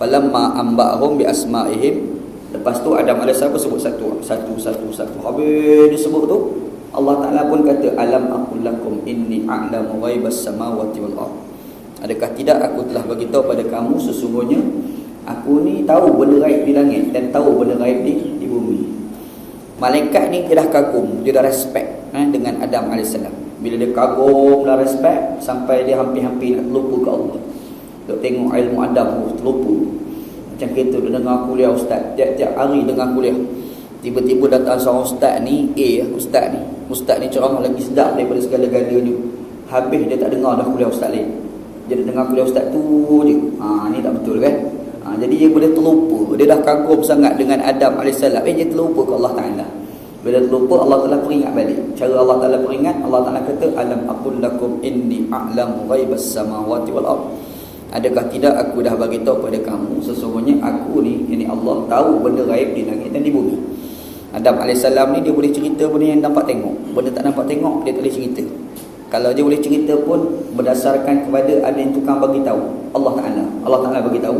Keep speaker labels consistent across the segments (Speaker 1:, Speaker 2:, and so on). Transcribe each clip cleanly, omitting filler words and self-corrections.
Speaker 1: Falamma amba'ahum bi asma'ihim. Lepas tu Adam alaihissalam sebut satu. Habis dia sebut tu, Allah Ta'ala pun kata, alam aqul lakum inni a'lamu ghaibas samawati wal ardh. Adakah tidak aku telah beritahu pada kamu sesungguhnya aku ni tahu benda gaib di langit dan tahu benda gaib di bumi. Malaikat ni dia dah kagum, dia dah respect dengan Adam alaihissalam. Bila dia kagum, dah respect, sampai dia hampir-hampir nak terlupa ke Allah. Duk tengok ilmu Adam tu terlupa. Macam kita dia dengar kuliah ustaz, tiap-tiap hari dengar kuliah. Tiba-tiba datang seorang ustaz ni, ustaz ni ceramah lagi sedap daripada segala-galanya. Habis dia tak dengar dah kuliah ustaz lain. Dia dengar kuliah ustaz tu je. Ni tak betul kan? Jadi dia boleh terlupa. Dia dah kagum sangat dengan Adam alaihissalam. Dia terlupa ke Allah Ta'ala. Bila terlupa, Allah Ta'ala peringat balik. Cara Allah Ta'ala peringat, Allah Ta'ala kata, alam aqul lakum inni a'lamu ghaibas samawati wal ardh. Adakah tidak aku dah bagi tahu pada kamu sesungguhnya aku ni, ini Allah, tahu benda gaib di langit dan di bumi. Adam alaihissalam ni dia boleh cerita benda yang nampak tengok. Benda tak nampak tengok dia tak boleh cerita. Kalau dia boleh cerita pun berdasarkan kepada ada yang tukang bagi tahu, Allah Ta'ala bagi tahu.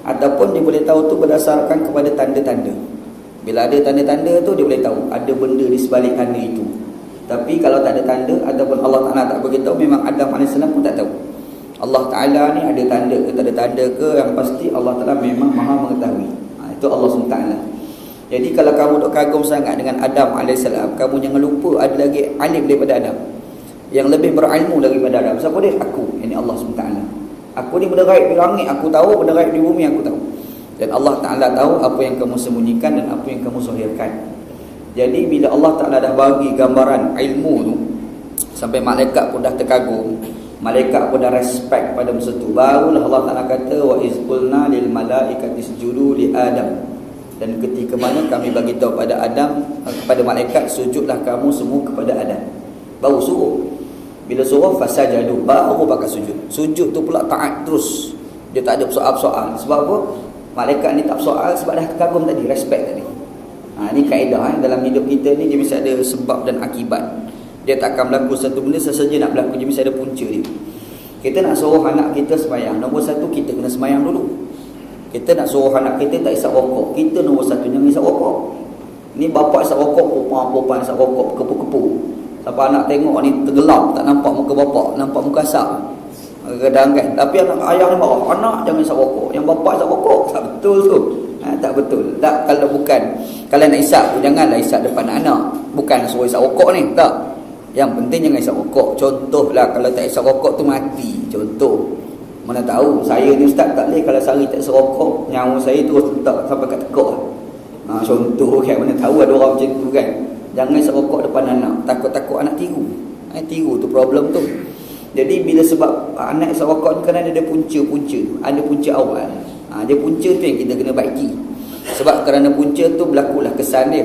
Speaker 1: Ataupun dia boleh tahu tu berdasarkan kepada tanda-tanda. Bila ada tanda-tanda tu dia boleh tahu ada benda di sebalik tanda itu. Tapi kalau tak ada tanda ataupun Allah Ta'ala tak bagi tahu, memang Adam alaihissalam pun tak tahu. Allah Ta'ala ni ada tanda ke tak ada tanda ke, yang pasti Allah Ta'ala memang maha mengetahui. Itu Allah SWT. Jadi kalau kamu duk kagum sangat dengan Adam alaihissalam, kamu jangan lupa ada lagi alim daripada Adam, yang lebih berilmu daripada Adam. Siapa dia? Aku, ini Allah SWT. Aku ni benda gaib di langit aku tahu, benda gaib di bumi aku tahu. Dan Allah Ta'ala tahu apa yang kamu sembunyikan dan apa yang kamu zahirkan. Jadi bila Allah Ta'ala dah bagi gambaran ilmu tu, sampai malaikat pun dah terkagum, malaikat pun dah respect pada masa tu, barulah Allah Ta'ala kata, wa iz qulna lil malaikati isjudu li Adam. Dan ketika mana kami bagi tahu pada Adam, kepada malaikat, sujudlah kamu semua kepada Adam. Baru suruh. Bila suruh fasajadu, baru pakai sujud. Sujud tu pula taat terus. Dia tak ada soal-soal. Sebab apa? Malaikat ni tak soal sebab dah kagum tadi, respect tadi. Ni kaedah dalam hidup kita ni, dia mesti ada sebab dan akibat. Dia tak akan berlaku satu benda sesaja nak berlaku, dia mesti ada punca dia. Kita nak suruh anak kita sembahyang, nombor satu kita kena sembahyang dulu. Kita nak suruh anak kita tak isap rokok, kita nombor satu jangan isap rokok. Ni bapak isap rokok, perempuan isap rokok, kepu-kepu. Sampai anak tengok ni tergelap, tak nampak muka bapak, nampak muka asap. Kadang-kadang kan. Tapi anak ayah ni marah, anak jangan isap rokok, yang bapak isap rokok. Tak betul tu. Tak betul. Tak, kalau bukan, kalau nak isap tu janganlah isap depan anak. Bukan suruh isap rokok ni, tak. Yang penting jangan isap rokok. Contohlah kalau tak isap rokok tu mati. Contoh. Mana tahu, saya ni ustaz tak boleh kalau sehari tak isap rokok, nyawa saya terus letak sampai kat tekuk. Contoh kan, mana tahu ada orang macam tu kan. Jangan isap rokok depan anak, takut-takut anak tiru. Tiru tu problem tu. Jadi bila sebab anak isap rokok ni kan ada punca-punca, ada punca awal. Dia punca tu yang kita kena baiki. Sebab kerana punca tu berlakulah kesan dia.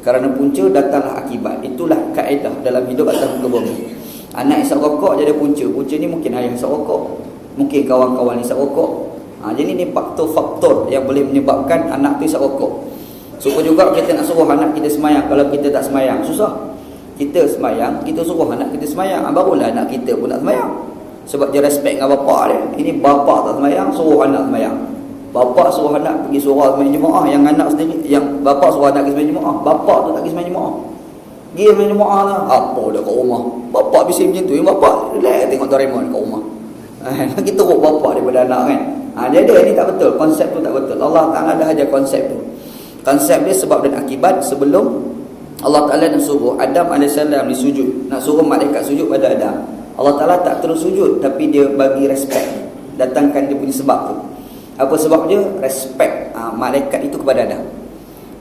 Speaker 1: Kerana punca datanglah akibat. Itulah kaedah dalam hidup atas muka bumi. Anak isap rokok jadi punca. Punca ni mungkin ayah isap rokok, mungkin kawan-kawan isap rokok. Jadi ni faktor-faktor yang boleh menyebabkan anak tu isap rokok. Supaya juga kita nak suruh anak kita semayang. Kalau kita tak semayang, susah. Kita semayang, kita suruh anak kita semayang, barulah anak kita pun nak semayang. Sebab dia respect dengan bapak dia. Ini bapak tak semayang, suruh anak semayang. Bapak suruh anak pergi surau semayang jemaah, yang anak sendiri, yang bapak suruh anak pergi semayang jemaah, bapak tu tak pergi semayang jemaah. Pergi semayang jemaah lah. Apa dah kat rumah? Bapak bising macam tu, yang bapak relax tengok Doraemon kat rumah. Kita teruk bapak daripada anak kan. Dia ada, ini tak betul. Konsep tu tak betul. Allah Ta'ala dah ajar konsep tu. Konsep dia sebab dan akibat. Sebelum Allah Ta'ala nak suruh Adam AS disujud, nak suruh malaikat sujud pada Adam, Allah Ta'ala tak terus sujud, tapi dia bagi respect, datangkan dia punya sebab tu. Apa sebab dia? Respect malaikat itu kepada Adam.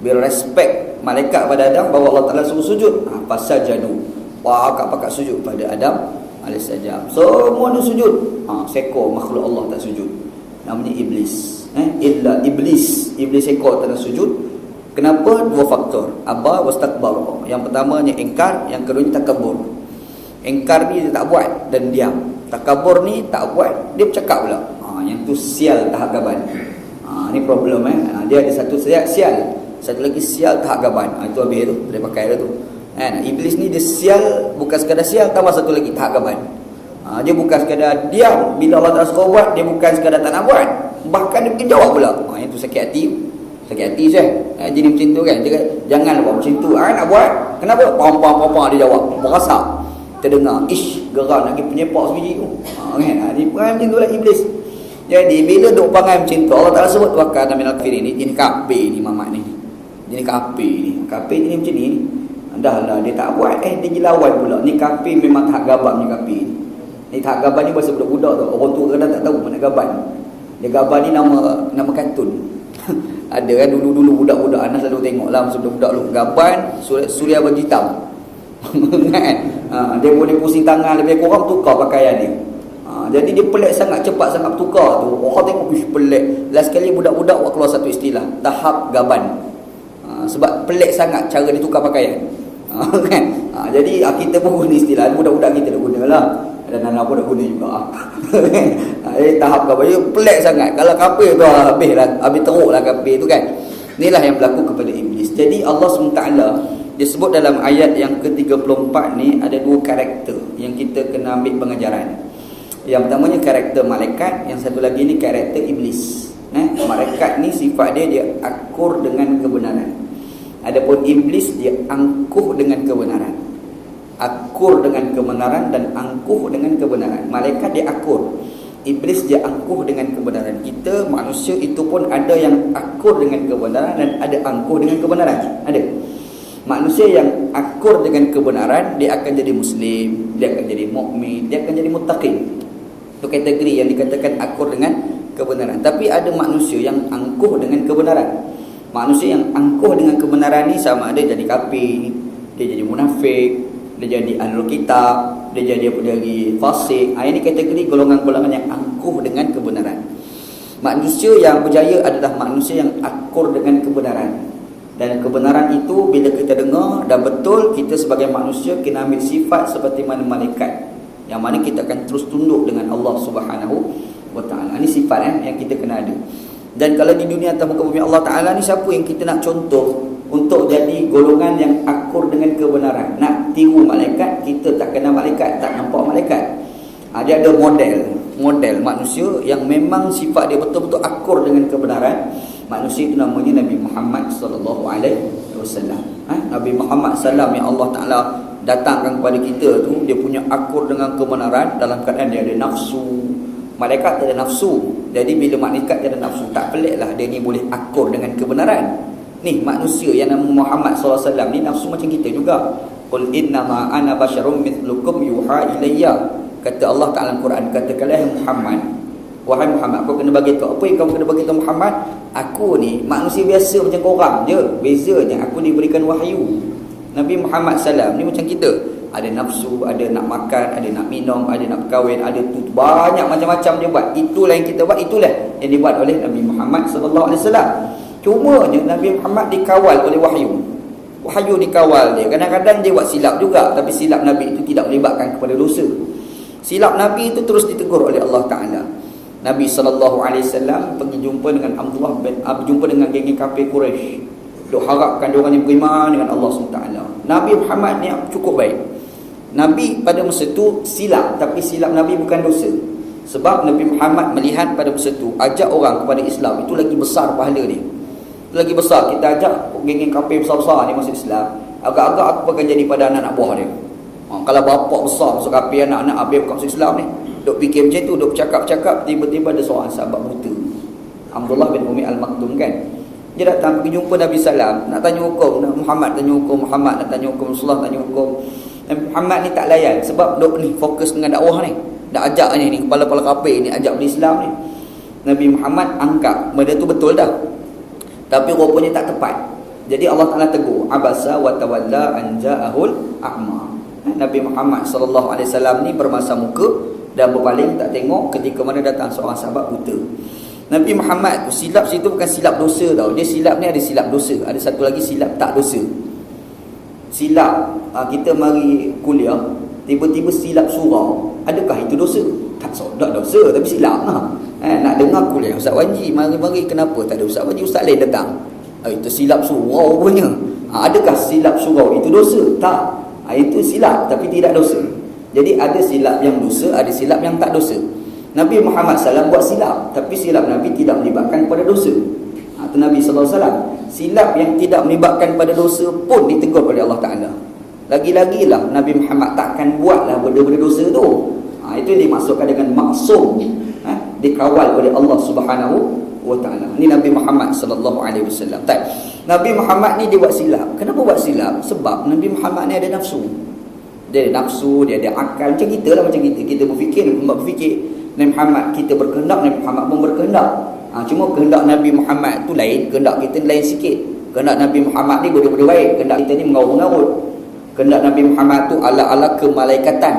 Speaker 1: Bila respect malaikat kepada Adam, baru Allah Ta'ala suruh sujud. Fasajadu, pakat sujud pada Adam AS. Semua dia sujud. Seekor makhluk Allah tak sujud, namanya iblis. Illa iblis ekor tak sujud. Kenapa? Dua faktor. Aba wastakbar. Yang pertamanya engkar, yang keduanya takabur. Engkar ni dia tak buat dan diam. Takabur ni tak buat, dia bercakap pula. Yang tu sial tahap gaban. Ni problem dia ada satu sial, satu lagi sial tahap gaban. Itu habis tu, dia pakai dah tu. Iblis ni dia sial, bukan sekadar sial, tambah satu lagi tahap gaban. Dia bukan sekadar diam bila Allah tak suruh buat, dia bukan sekadar tak nak buat. Bahkan dia pergi jawab pula. Yang tu sakit hati. Sakit hati saya. Jadi macam tu kan. Dia kata, jangan buat macam tu. Nak buat. Kenapa? Pam dia jawab. Berasa. Terdengar. Gerak nak pergi penyepak sebiji tu. Kan? Dia perangai macam tu lah iblis. Jadi bila duk perangai macam tu, Allah Ta'ala sebut wakar dan minal kafirin ni. Jenis kafir ni mamat ni. Jenis kafir ni. Kafir jenis macam ni. Dah lah dia tak buat. Dia jelawan pula. Ni kafir memang tahap gaban ni kafir ni. Ni tahap gaban ni bahasa budak-budak tu. Orang tua kadang tak tahu mana gaban. Dia gaban ni nama kartun. Ada kan dulu-dulu budak-budak anak selalu tengok lah masa budak-budak lu. Gaban Suria baju hitam. Kan? Dia boleh pusing tangan lebih kurang tukar pakaian dia. Jadi dia pelik sangat, cepat sangat tukar tu. Orang tengok pelik. Last sekali budak-budak buat keluar satu istilah, tahap gaban. Sebab pelik sangat cara dia tukar pakaian. Kan? Jadi kita pun guna istilah, budak-budak kita dah guna lah. Dan anak pun dah guna juga. Tahap gaban dia pelik sangat. Kalau kafir tu habis teruk lah kafir tu kan. Inilah yang berlaku kepada iblis. Jadi Allah SWT disebut dalam ayat yang ke-34 ni ada dua karakter yang kita kena ambil pengajaran. Yang pertamanya karakter malaikat, yang satu lagi ni karakter iblis. Malaikat ni sifat dia akur dengan kebenaran. Adapun iblis dia angkuh dengan kebenaran. Akur dengan kebenaran dan angkuh dengan kebenaran. Malaikat dia akur. Iblis dia angkuh dengan kebenaran. Kita manusia itu pun ada yang akur dengan kebenaran dan ada angkuh dengan kebenaran. Ada. Manusia yang akur dengan kebenaran, dia akan jadi muslim, dia akan jadi mukmin, dia akan jadi muttaqin. Itu kategori yang dikatakan akur dengan kebenaran. Tapi ada manusia yang angkuh dengan kebenaran. Manusia yang angkuh dengan kebenaran ni sama ada jadi kafir, dia jadi munafik, dia jadi ahlul kitab, dia jadi apa lagi, fasik. Ini kategori golongan-golongan yang angkuh dengan kebenaran. Manusia yang berjaya adalah manusia yang akur dengan kebenaran. Dan kebenaran itu bila kita dengar dan betul, kita sebagai manusia kena ambil sifat seperti mana malaikat, yang mana kita akan terus tunduk dengan Allah Subhanahu wa Ta'ala. Ini sifat yang kita kena ada. Dan kalau di dunia atas muka bumi Allah Ta'ala ni, siapa yang kita nak contoh untuk jadi golongan yang akur dengan kebenaran? Nak tiru malaikat, kita tak kenal malaikat, tak nampak malaikat. Dia ada model manusia yang memang sifat dia betul-betul akur dengan kebenaran. Manusia itu namanya Nabi Muhammad sallallahu alaihi wasallam. Nabi Muhammad sallam yang Allah Taala datangkan kepada kita tu, dia punya akur dengan kebenaran dalam keadaan dia ada nafsu. Malaikat tak ada nafsu. Jadi bila malaikat tak ada nafsu, tak peliklah dia ni boleh akur dengan kebenaran. Ni manusia yang nama Muhammad sallallahu alaihi wasallam ni nafsu macam kita juga. Qul innama ana basyarum mithlukum yuha ilayya. Kata Allah Taala dalam Quran, katakanlah Muhammad, wahai Muhammad, kau kena bagi tahu. Apa yang kau kena bagi tahu Muhammad? Aku ni manusia biasa macam korang je. Bezanya aku diberikan wahyu. Nabi Muhammad SAW ni macam kita. Ada nafsu, ada nak makan, ada nak minum, ada nak berkahwin, ada tu banyak macam-macam dia buat. Itulah yang kita buat, itulah yang dibuat oleh Nabi Muhammad SAW. Cuma Nabi Muhammad dikawal oleh wahyu. Wahyu dikawal dia. Kadang-kadang dia buat silap juga, tapi silap Nabi itu tidak melibatkan kepada dosa. Silap Nabi itu terus ditegur oleh Allah Ta'ala. Nabi SAW pergi jumpa dengan jumpa dengan geng kafir Quraisy. Duk harapkan diorang ni beriman dengan Allah SWT. Nabi Muhammad ni cukup baik. Nabi pada masa tu silap, tapi silap Nabi bukan dosa. Sebab Nabi Muhammad melihat pada masa tu ajak orang kepada Islam itu lagi besar pahala dia. Itu lagi besar. Kita ajak geng kafir besar-besar ni masuk Islam, agak-agak aku akan jadi pada anak-anak buah dia. Kalau bapak besar masuk kafir, anak-anak habis bukan masuk Islam ni, duk fikir macam tu, duk cakap-cakap, tiba-tiba ada seorang sahabat buta, Abdullah bin Umi Al-Maktum kan. Dia datang pergi jumpa Nabi Sallam, nak tanya hukum. Muhammad tanya hukum, Muhammad nak tanya hukum, Rasulullah tanya hukum. Nabi Muhammad ni tak layan, sebab duk ni fokus dengan dakwah ni. Dah ajak ni kepala-kepala kafir ni ajak beri Islam ni. Nabi Muhammad angkat, benda tu betul dah, tapi rupanya tak tepat. Jadi Allah Ta'ala tegur, abasa wa tawalla an ja'ahul a'ma. Nabi Muhammad SAW ni bermasa muka dan berpaling tak tengok ketika mana datang seorang sahabat buta. Nabi Muhammad tu silap situ bukan silap dosa tau. Dia silap ni ada silap dosa, ada satu lagi silap tak dosa. Silap kita mari kuliah, tiba-tiba silap surau, adakah itu dosa? Tak dosa, tapi silap lah. Nak dengar kuliah Ustaz Wanji, mari kenapa tak ada Ustaz Wanji, Ustaz lain datang. Itu silap surau punya. Adakah silap surau itu dosa? Tak. Itu silap tapi tidak dosa. Jadi ada silap yang dosa, ada silap yang tak dosa. Nabi Muhammad SAW buat silap, tapi silap Nabi tidak melibatkan pada dosa. Itu Nabi SAW. Silap yang tidak melibatkan pada dosa pun ditegur oleh Allah Ta'ala. Lagi-lagilah Nabi Muhammad takkan buatlah benda-benda dosa tu. Itu yang dimaksudkan dengan maksum, dikawal oleh Allah Subhanahu wa Ta'ala. Ini Nabi Muhammad sallallahu alaihi wasallam. Nabi Muhammad ni dia buat silap. Kenapa buat silap? Sebab Nabi Muhammad ni ada nafsu. Dia ada nafsu, dia ada akal. Macam kita lah, macam kita. Kita berfikir, Nabi Muhammad kita berkehendak, Nabi Muhammad pun berkehendak. Cuma kehendak Nabi Muhammad tu lain, kehendak kita lain sikit. Kehendak Nabi Muhammad ni benda-benda baik, kehendak kita ni mengarut-ngarut. Kehendak Nabi Muhammad tu ala-ala kemalaikatan.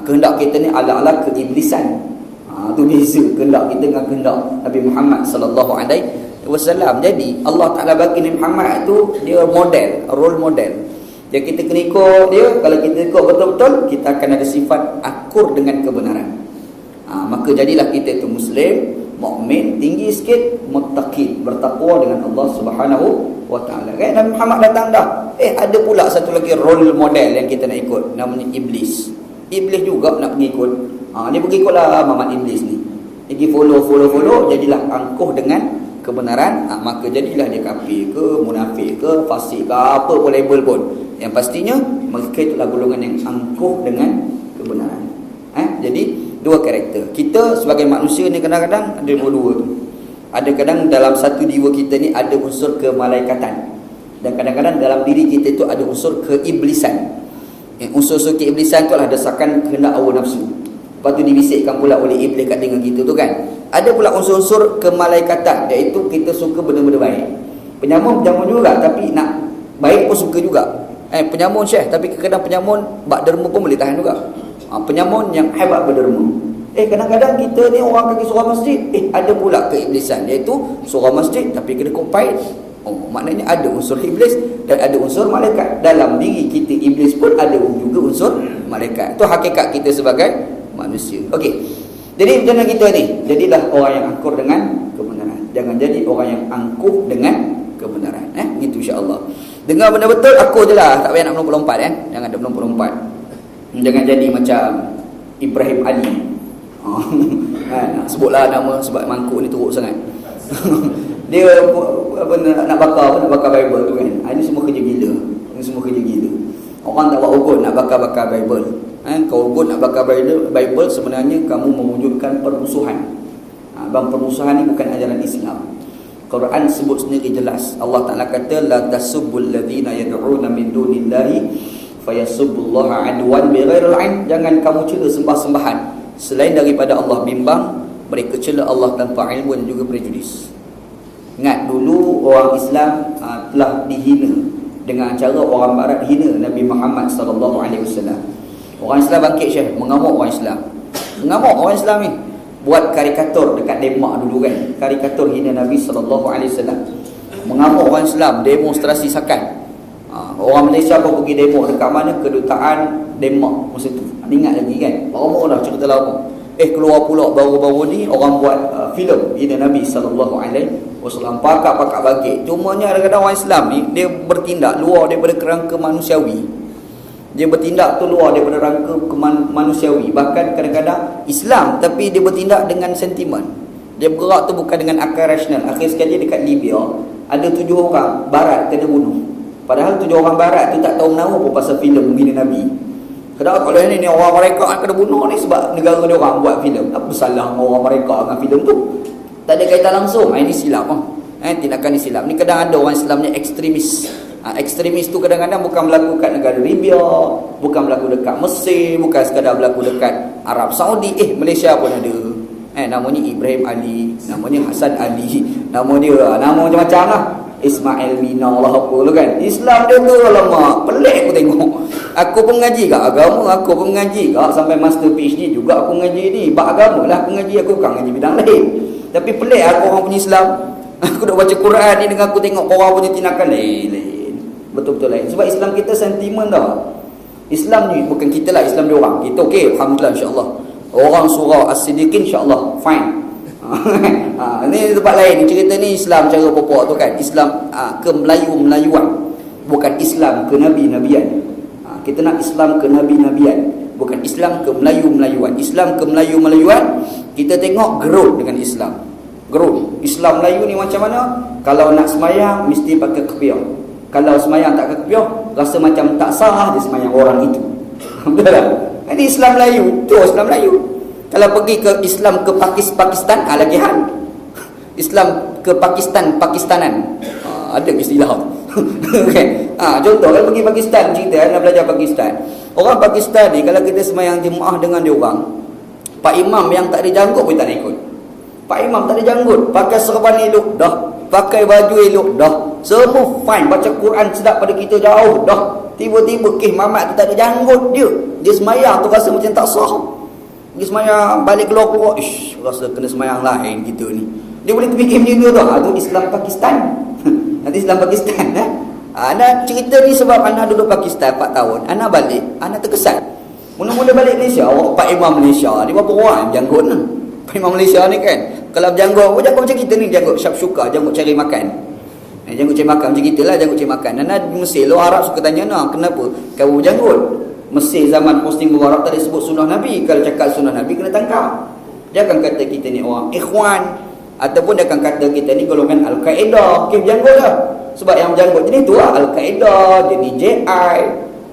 Speaker 1: Kehendak kita ni ala-ala keiblisan. Itu beza kehendak kita dengan kehendak Nabi Muhammad sallallahu alaihi wasallam. Jadi Allah Taala bagi Nabi Muhammad tu dia model, role model. Jadi kita kena ikut dia. Kalau kita ikut betul-betul, kita akan ada sifat akur dengan kebenaran. Maka jadilah kita itu muslim, mukmin, tinggi sikit, muttaqin, bertakwa dengan Allah Subhanahu wa Ta'ala. Kan Nabi Muhammad datang dah. Ada pula satu lagi role model yang kita nak ikut, namanya iblis. Iblis juga nak mengikut. Dia mengikutlah Muhammad iblis ni. Dia follow, jadilah angkuh dengan kebenaran. Maka jadilah dia kafir ke, munafik ke, fasik ke, apa pun label pun. Yang pastinya mereka itulah golongan yang angkuh dengan kebenaran. Jadi dua karakter. Kita sebagai manusia ni kadang-kadang ada dua tu. Ada kadang dalam satu jiwa kita ni ada unsur kemalaikatan. Dan kadang-kadang dalam diri kita itu ada unsur keiblisan. Unsur-unsur keiblisan tu adalah dasarkan kehendak hawa nafsu. Lepas tu dibisikkan pula oleh iblis kat telinga kita tu kan. Ada pula unsur-unsur kemalaikatan, iaitu kita suka benda-benda baik. Penyamun juga, tapi nak baik pun suka juga. Penyamun Syekh, tapi kadang-kadang penyamun bak derma pun boleh tahan juga. Penyamun yang hebat berderma. Kadang-kadang kita ni orang kaki surah masjid, ada pula keiblisan, iaitu surah masjid tapi kena kopait. Maknanya ada unsur iblis dan ada unsur malaikat. Dalam diri kita iblis pun ada juga unsur malaikat. Itu hakikat kita sebagai manusia. Okey. Jadi macam mana kita ni? Jadilah orang yang angkuh dengan kebenaran. Jangan jadi orang yang angkuh dengan kebenaran. Gitu insya-Allah. Dengar benda betul, aku je lah. Tak payah nak melompat Jangan ada melompat. Jangan jadi macam Ibrahim Ali. Sebutlah nama sebab mangkuk ni teruk sangat. Dia nak bakar Bible tu kan. Ini semua kerja gila. Orang tak buat ugun nak bakar Bible. Kau ugun nak bakar Bible, sebenarnya kamu mewujudkan permusuhan. Permusuhan ni bukan ajaran Islam. Quran sebut sendiri jelas. Allah Ta'ala kata la tasubbul ladzina yad'una min dunillahi fayasubbullaha adwan bighairil 'ilm. Jangan kamu cela sembah-sembahan selain daripada Allah, bimbang mereka cela Allah tanpa ilmu dan juga prejudis. Ingat dulu orang Islam telah dihina dengan cara orang barat hina Nabi Muhammad sallallahu alaihi wasallam. Orang Islam bangkit Syekh, mengamuk orang Islam. Mengamuk orang Islam ni. Buat karikatur dekat Denmark dulu kan. Karikatur hina Nabi sallallahu alaihi wasallam. Mengamuk orang Islam, demonstrasi sakan. Orang Malaysia pun pergi demo dekat mana? Kedutaan Denmark masa tu. Ingat lagi kan? Lama dah cerita lama. Keluar pula baru-baru ni orang buat filem hina Nabi sallallahu alaihi wasallam. Pakak-pakak bangkit. Cumanya kadang-kadang orang Islam ni dia bertindak luar daripada kerangka manusiawi. Dia bertindak tu luar daripada rangka manusiawi. Bahkan kadang-kadang Islam tapi dia bertindak dengan sentimen. Dia bergerak tu bukan dengan akal rasional. Akhir sekali dekat Libya ada 7 orang barat kena bunuh. Padahal 7 orang barat tu tak tahu menawa pun pasal filem menghina Nabi. Kadang kalau ni orang mereka kena bunuh ni sebab negara dia orang buat filem. Apa salah orang mereka dengan filem tu? Tak ada kaitan langsung. Ini silap tindakan silap. Ni kadang ada orang Islam ni ekstremis. Ekstremis tu kadang-kadang bukan berlaku kat negara Libya, bukan berlaku dekat Mesir, bukan sekadar berlaku dekat Arab Saudi. Malaysia pun ada. Namanya Ibrahim Ali, namanya Hasan Ali, nama dia nama macam-macam lah. Ismail Mina lah apa tu kan. Islam dia tu lama pelik aku tengok. Aku pun mengaji kat agama, aku pun mengaji kat sampai master PhD juga aku mengaji ni. Bab agama lah aku mengaji, aku bukan mengaji bidang lain. Tapi pelik aku orang punya Islam. Aku dah baca Quran ni dengan aku tengok orang punya tindakan lain. Betul-betul lain. Sebab Islam kita sentimen tau. Islam ni bukan kita lah, Islam dia orang. Kita okey, alhamdulillah insya-Allah. Orang surah As-Siddiqin insya-Allah fine. Ini tempat lain. Cerita ni Islam cara pokok tu kan. Islam ke Melayu-Melayuan. Bukan Islam ke Nabi-Nabian. Kita nak Islam ke Nabi-Nabian. Bukan Islam ke Melayu-Melayuan. Islam ke Melayu-Melayuan Kita tengok gerun dengan Islam. Gerun. Islam Melayu ni macam mana? Kalau nak semayang mesti pakai kepiah. Kalau semayang tak pakai kepiah, rasa macam tak sah dia semayang orang itu. Betul tak? Ini Islam Melayu. Tu Islam Melayu. Kalau pergi ke Islam ke Pakistan, lagi hal. Islam ke Pakistanan. Ada istilah. Okay. Contoh kalau pergi Pakistan, cerita nak belajar Pakistan. Orang Pakistan ni kalau kita semayang jemaah dengan dia orang, Pak Imam yang tak ada janggut pun tak nak ikut. Pak Imam tak ada janggut, pakai serban elok dah, pakai baju elok dah, semua fine, baca Quran sedap pada kita jauh dah. Tiba-tiba Mamat tu tak ada janggut dia semayang tu rasa macam tak sah. Pergi semayang balik keluar, rasa kena semayang lain kita ni. Dia boleh terfikir macam tu tu. Tu Islam Pakistan. Nanti Islam Pakistan Ana cerita ni sebab Ana duduk Pakistan 4 tahun. Ana balik, Ana terkesan. Mula-mula balik Malaysia, Pak Imam Malaysia ni berapa orang janggut ni? Pak Imam Malaysia ni kan, kalau berjanggut macam kita ni, janggut syabsyuka, janggut cari makan. Janggut cari makan macam kita lah, janggut cari makan. Ana Mesir, lo Arab suka tanya, kenapa kau berjanggut? Mesir zaman Hosni Mubarak tadi sebut sunnah Nabi. Kalau cakap sunnah Nabi kena tangkap. Dia akan kata kita ni orang Ikhwan, ataupun dia akan kata kita ni golongan Al-Qaeda. Berjanggut lah. Sebab yang berjanggut jenis tu lah Al-Qaeda, jenis JI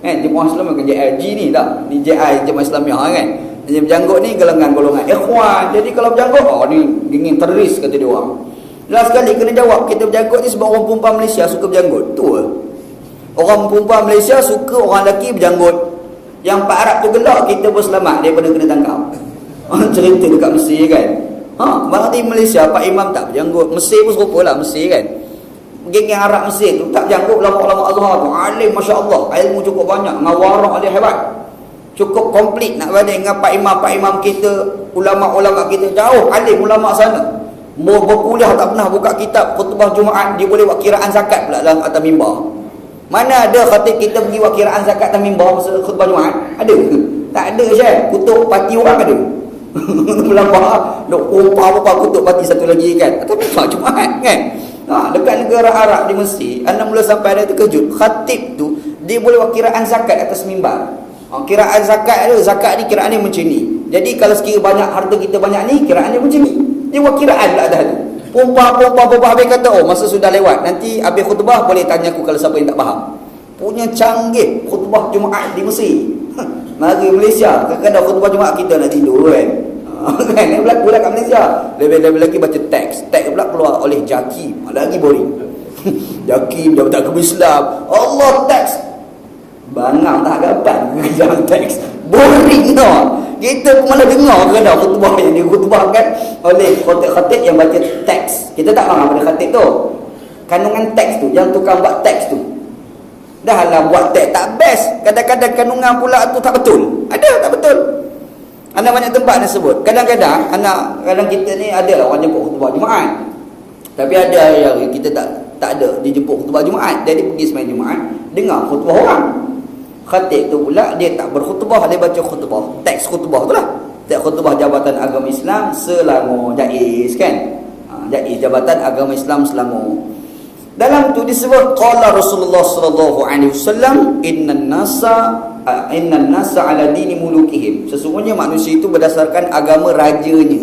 Speaker 1: kan, Jemaah Islam bukan JIG ni tak, ni JI, Jemaah Islamiah kan. Yang berjanggut ni golongan Ikhwan. Jadi kalau berjanggut, ni ingin teroris kata dia orang. Jelas sekali kena jawab, kita berjanggut ni sebab orang perempuan Malaysia suka berjanggut. Tu lah. Orang perempuan Malaysia suka orang lelaki berjanggut. Yang Pak Arab tu gelak, kita pun selamat daripada kena tangkap. Cerita dekat Mesir kan. Berarti Malaysia Pak Imam tak berjanggut. Mesir pun serupa lah, Mesir kan. Geng-geng Arab Mesir tu tak berjanggut. Ulama-ulama Azhar tu alim Masya Allah, ilmu cukup banyak, ngawarah dia hebat, cukup komplit nak banding dengan Pak Imam kita, ulama-ulama kita jauh alim ulama sana. Mau berkuliah tak pernah buka kitab khutbah Jumaat, dia boleh buat kiraan zakat pula dalam atas mimbar. Mana ada khatib kita pergi buat kiraan zakat atas mimbar masa khutbah Jumaat? Ada? Tak ada Syekh. Kutuk parti orang ada. Melampah dok apa kutuk parti satu lagi kan. Atau mimbar Jumaat kan. Dekat negara Arab di Mesir, anda mula sampai ada terkejut. Khatib tu dia boleh buat kiraan zakat atas mimbar. Kiraan zakat ada, zakat ni kiraan ni macam ni. Jadi kalau sekiranya banyak harta kita banyak ni, kiraan dia macam ni. Dia buat kiraan pula dah tu. Perempuan habis kata, masa sudah lewat, nanti habis khutbah boleh tanya aku kalau siapa yang tak faham. Punya canggih khutbah Jumaat di Mesir. Mari Malaysia, kadang-kadang khutbah Jumaat kita nak tidur kan. Kan yang berlaku kat Malaysia. Lebih-lebih lagi baca teks pula keluar oleh Jakim, lagi boring. Jakim Jabatan Agama Islam, Allah teks bangang tak dapat jangan teks, boring tau. Kita pun malah dengar kadang khutbah yang dikhutbahkan oleh khatib yang baca teks. Kita tak faham pada khatib tu, kandungan teks tu, yang tukang buat teks tu. Dah lah buat teks tak best, kadang-kadang kandungan pula tu tak betul. Ada tak betul. Anda banyak tempat nak sebut. Kadang-kadang kadang kita ni ada lah orang jemput khutbah Jumaat. Tapi ada yang kita tak ada dijemput khutbah Jumaat. Jadi pergi sembahyang Jumaat, dengar khutbah orang. Khatib tu pula dia tak berkhutbah, dia baca khutbah, teks khutbah tu lah. Teks khutbah Jabatan Agama Islam Selangor, JAIS kan. JAIS, Jabatan Agama Islam Selangor. Dalam tu disebut qala Rasulullah sallallahu alaihi wasallam innan nasa ala dini mulukihim. Sesungguhnya manusia itu berdasarkan agama rajanya.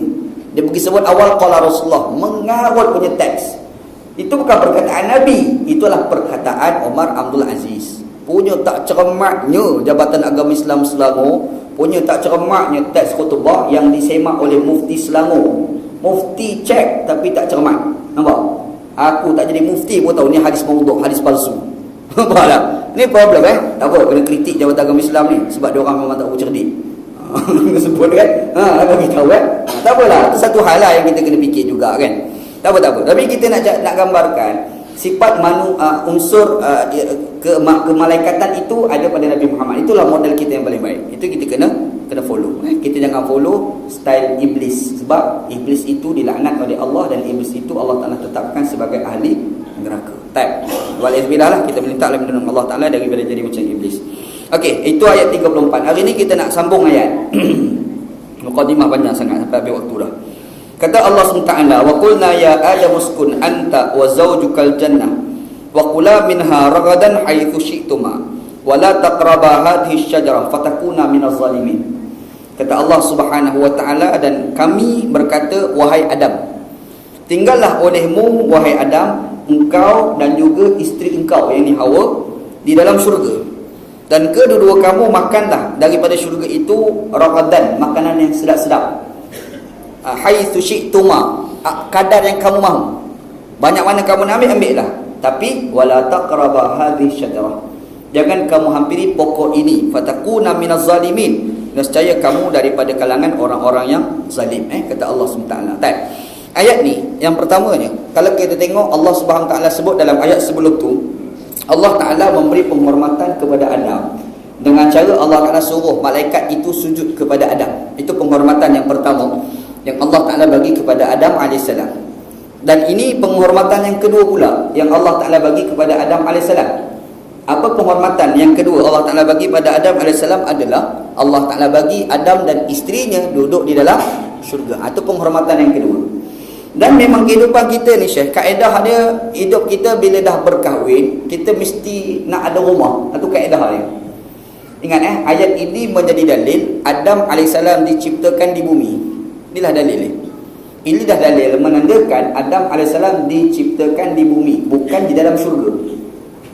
Speaker 1: Dia pergi sebut awal qala Rasulullah, mengawal punya teks. Itu bukan perkataan Nabi, itulah perkataan Omar Abdul Aziz. Punya tak cermatnya Jabatan Agama Islam Selangor, punya tak cermatnya teks khutbah yang disemak oleh Mufti Selangor. Mufti cek tapi tak cermat. Nampak? Aku tak jadi mufti pun tahu ni hadis maudhu', hadis palsu. Nampak tak? Ni problem tak apa, kena kritik Jabatan Agama Islam ni sebab dia orang memang tak bercerdik. Sebut kan? Bagi tahu kan? Tak apalah, itu satu hal lah yang kita kena fikir juga kan. Tak apa. Tapi kita nak gambarkan sifat unsur kemalaikatan itu ada pada Nabi Muhammad. Itulah model kita yang paling baik. Itu kita kena follow. Kita jangan follow style iblis, sebab iblis itu dilaknat oleh Allah dan iblis itu Allah Taala tetapkan sebagai ahli neraka. Walillah lah, kita minta lindungan Allah Taala daripada jadi macam iblis. Okey, itu ayat 34. Hari ni kita nak sambung ayat. Mukadimah panjang sangat sampai habis waktu dah. Kata Allah SWT, wa qulna ya adam uskun anta wa zawjukal jannah wa kula minha ragadan haitsu syi'tuma wa la taqraba hadhihi asy-syajarah fatakuna minaz zalimin. Kata Allah Subhanahu wa taala, dan kami berkata, wahai Adam, tinggallah olehmu wahai Adam, engkau dan juga isteri engkau, yang ni Hawa, di dalam syurga. Dan kedua-dua kamu makanlah daripada syurga itu ragadan, makanan yang sedap-sedap. Haitsu syi'tuma, kadar yang kamu mahu. Banyak mana kamu nak ambillah. Tapi wala taqraba hadhihi syajarah, jangan kamu hampiri pokok ini, fatakuna minaz zalimin, nescaya kamu daripada kalangan orang-orang yang zalim. Kata Allah SWT. Ayat ni yang pertamanya, kalau kita tengok Allah Subhanahu Taala sebut dalam ayat sebelum tu, Allah Taala memberi penghormatan kepada Adam dengan cara Allah Taala suruh malaikat itu sujud kepada Adam. Itu penghormatan yang pertama yang Allah Taala bagi kepada Adam AS. Dan ini penghormatan yang kedua pula yang Allah Taala bagi kepada Adam AS. Apa penghormatan yang kedua Allah Taala bagi pada Adam AS adalah Allah Taala bagi Adam dan isterinya duduk di dalam syurga. Itu penghormatan yang kedua. Dan memang kehidupan kita ni Syekh, kaedah dia, hidup kita bila dah berkahwin, kita mesti nak ada rumah. Itu kaedah dia. Ingat ayat ini menjadi dalil Adam AS diciptakan di bumi. Inilah dalil ni. Ini dah dalil menandakan Adam AS diciptakan di bumi, bukan di dalam syurga.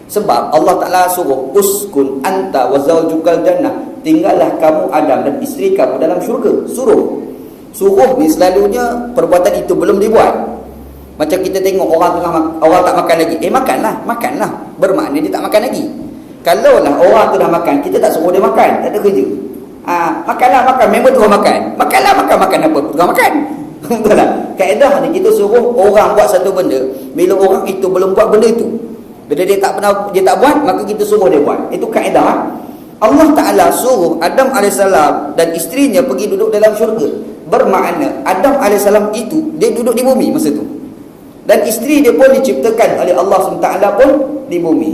Speaker 1: Sebab Allah Ta'ala suruh, uskun anta wa zawjukal jannah, tinggallah kamu Adam dan isteri kamu dalam syurga. Suruh ni selalunya perbuatan itu belum dibuat. Macam kita tengok orang tak makan lagi, makanlah. Bermakna dia tak makan lagi. Kalaulah orang tu dah makan, kita tak suruh dia makan, tak ada kerja. Makan, member tu makan. Makan apa? Tukang makan. Betul tak? Kaedah ni kita suruh orang buat satu benda bila orang itu belum buat benda itu. Bila dia tak buat, maka kita suruh dia buat. Itu kaedah. Allah Ta'ala suruh Adam AS dan isterinya pergi duduk dalam syurga. Bermakna Adam AS itu dia duduk di bumi masa tu. Dan isteri dia pun diciptakan oleh Allah SWT pun di bumi.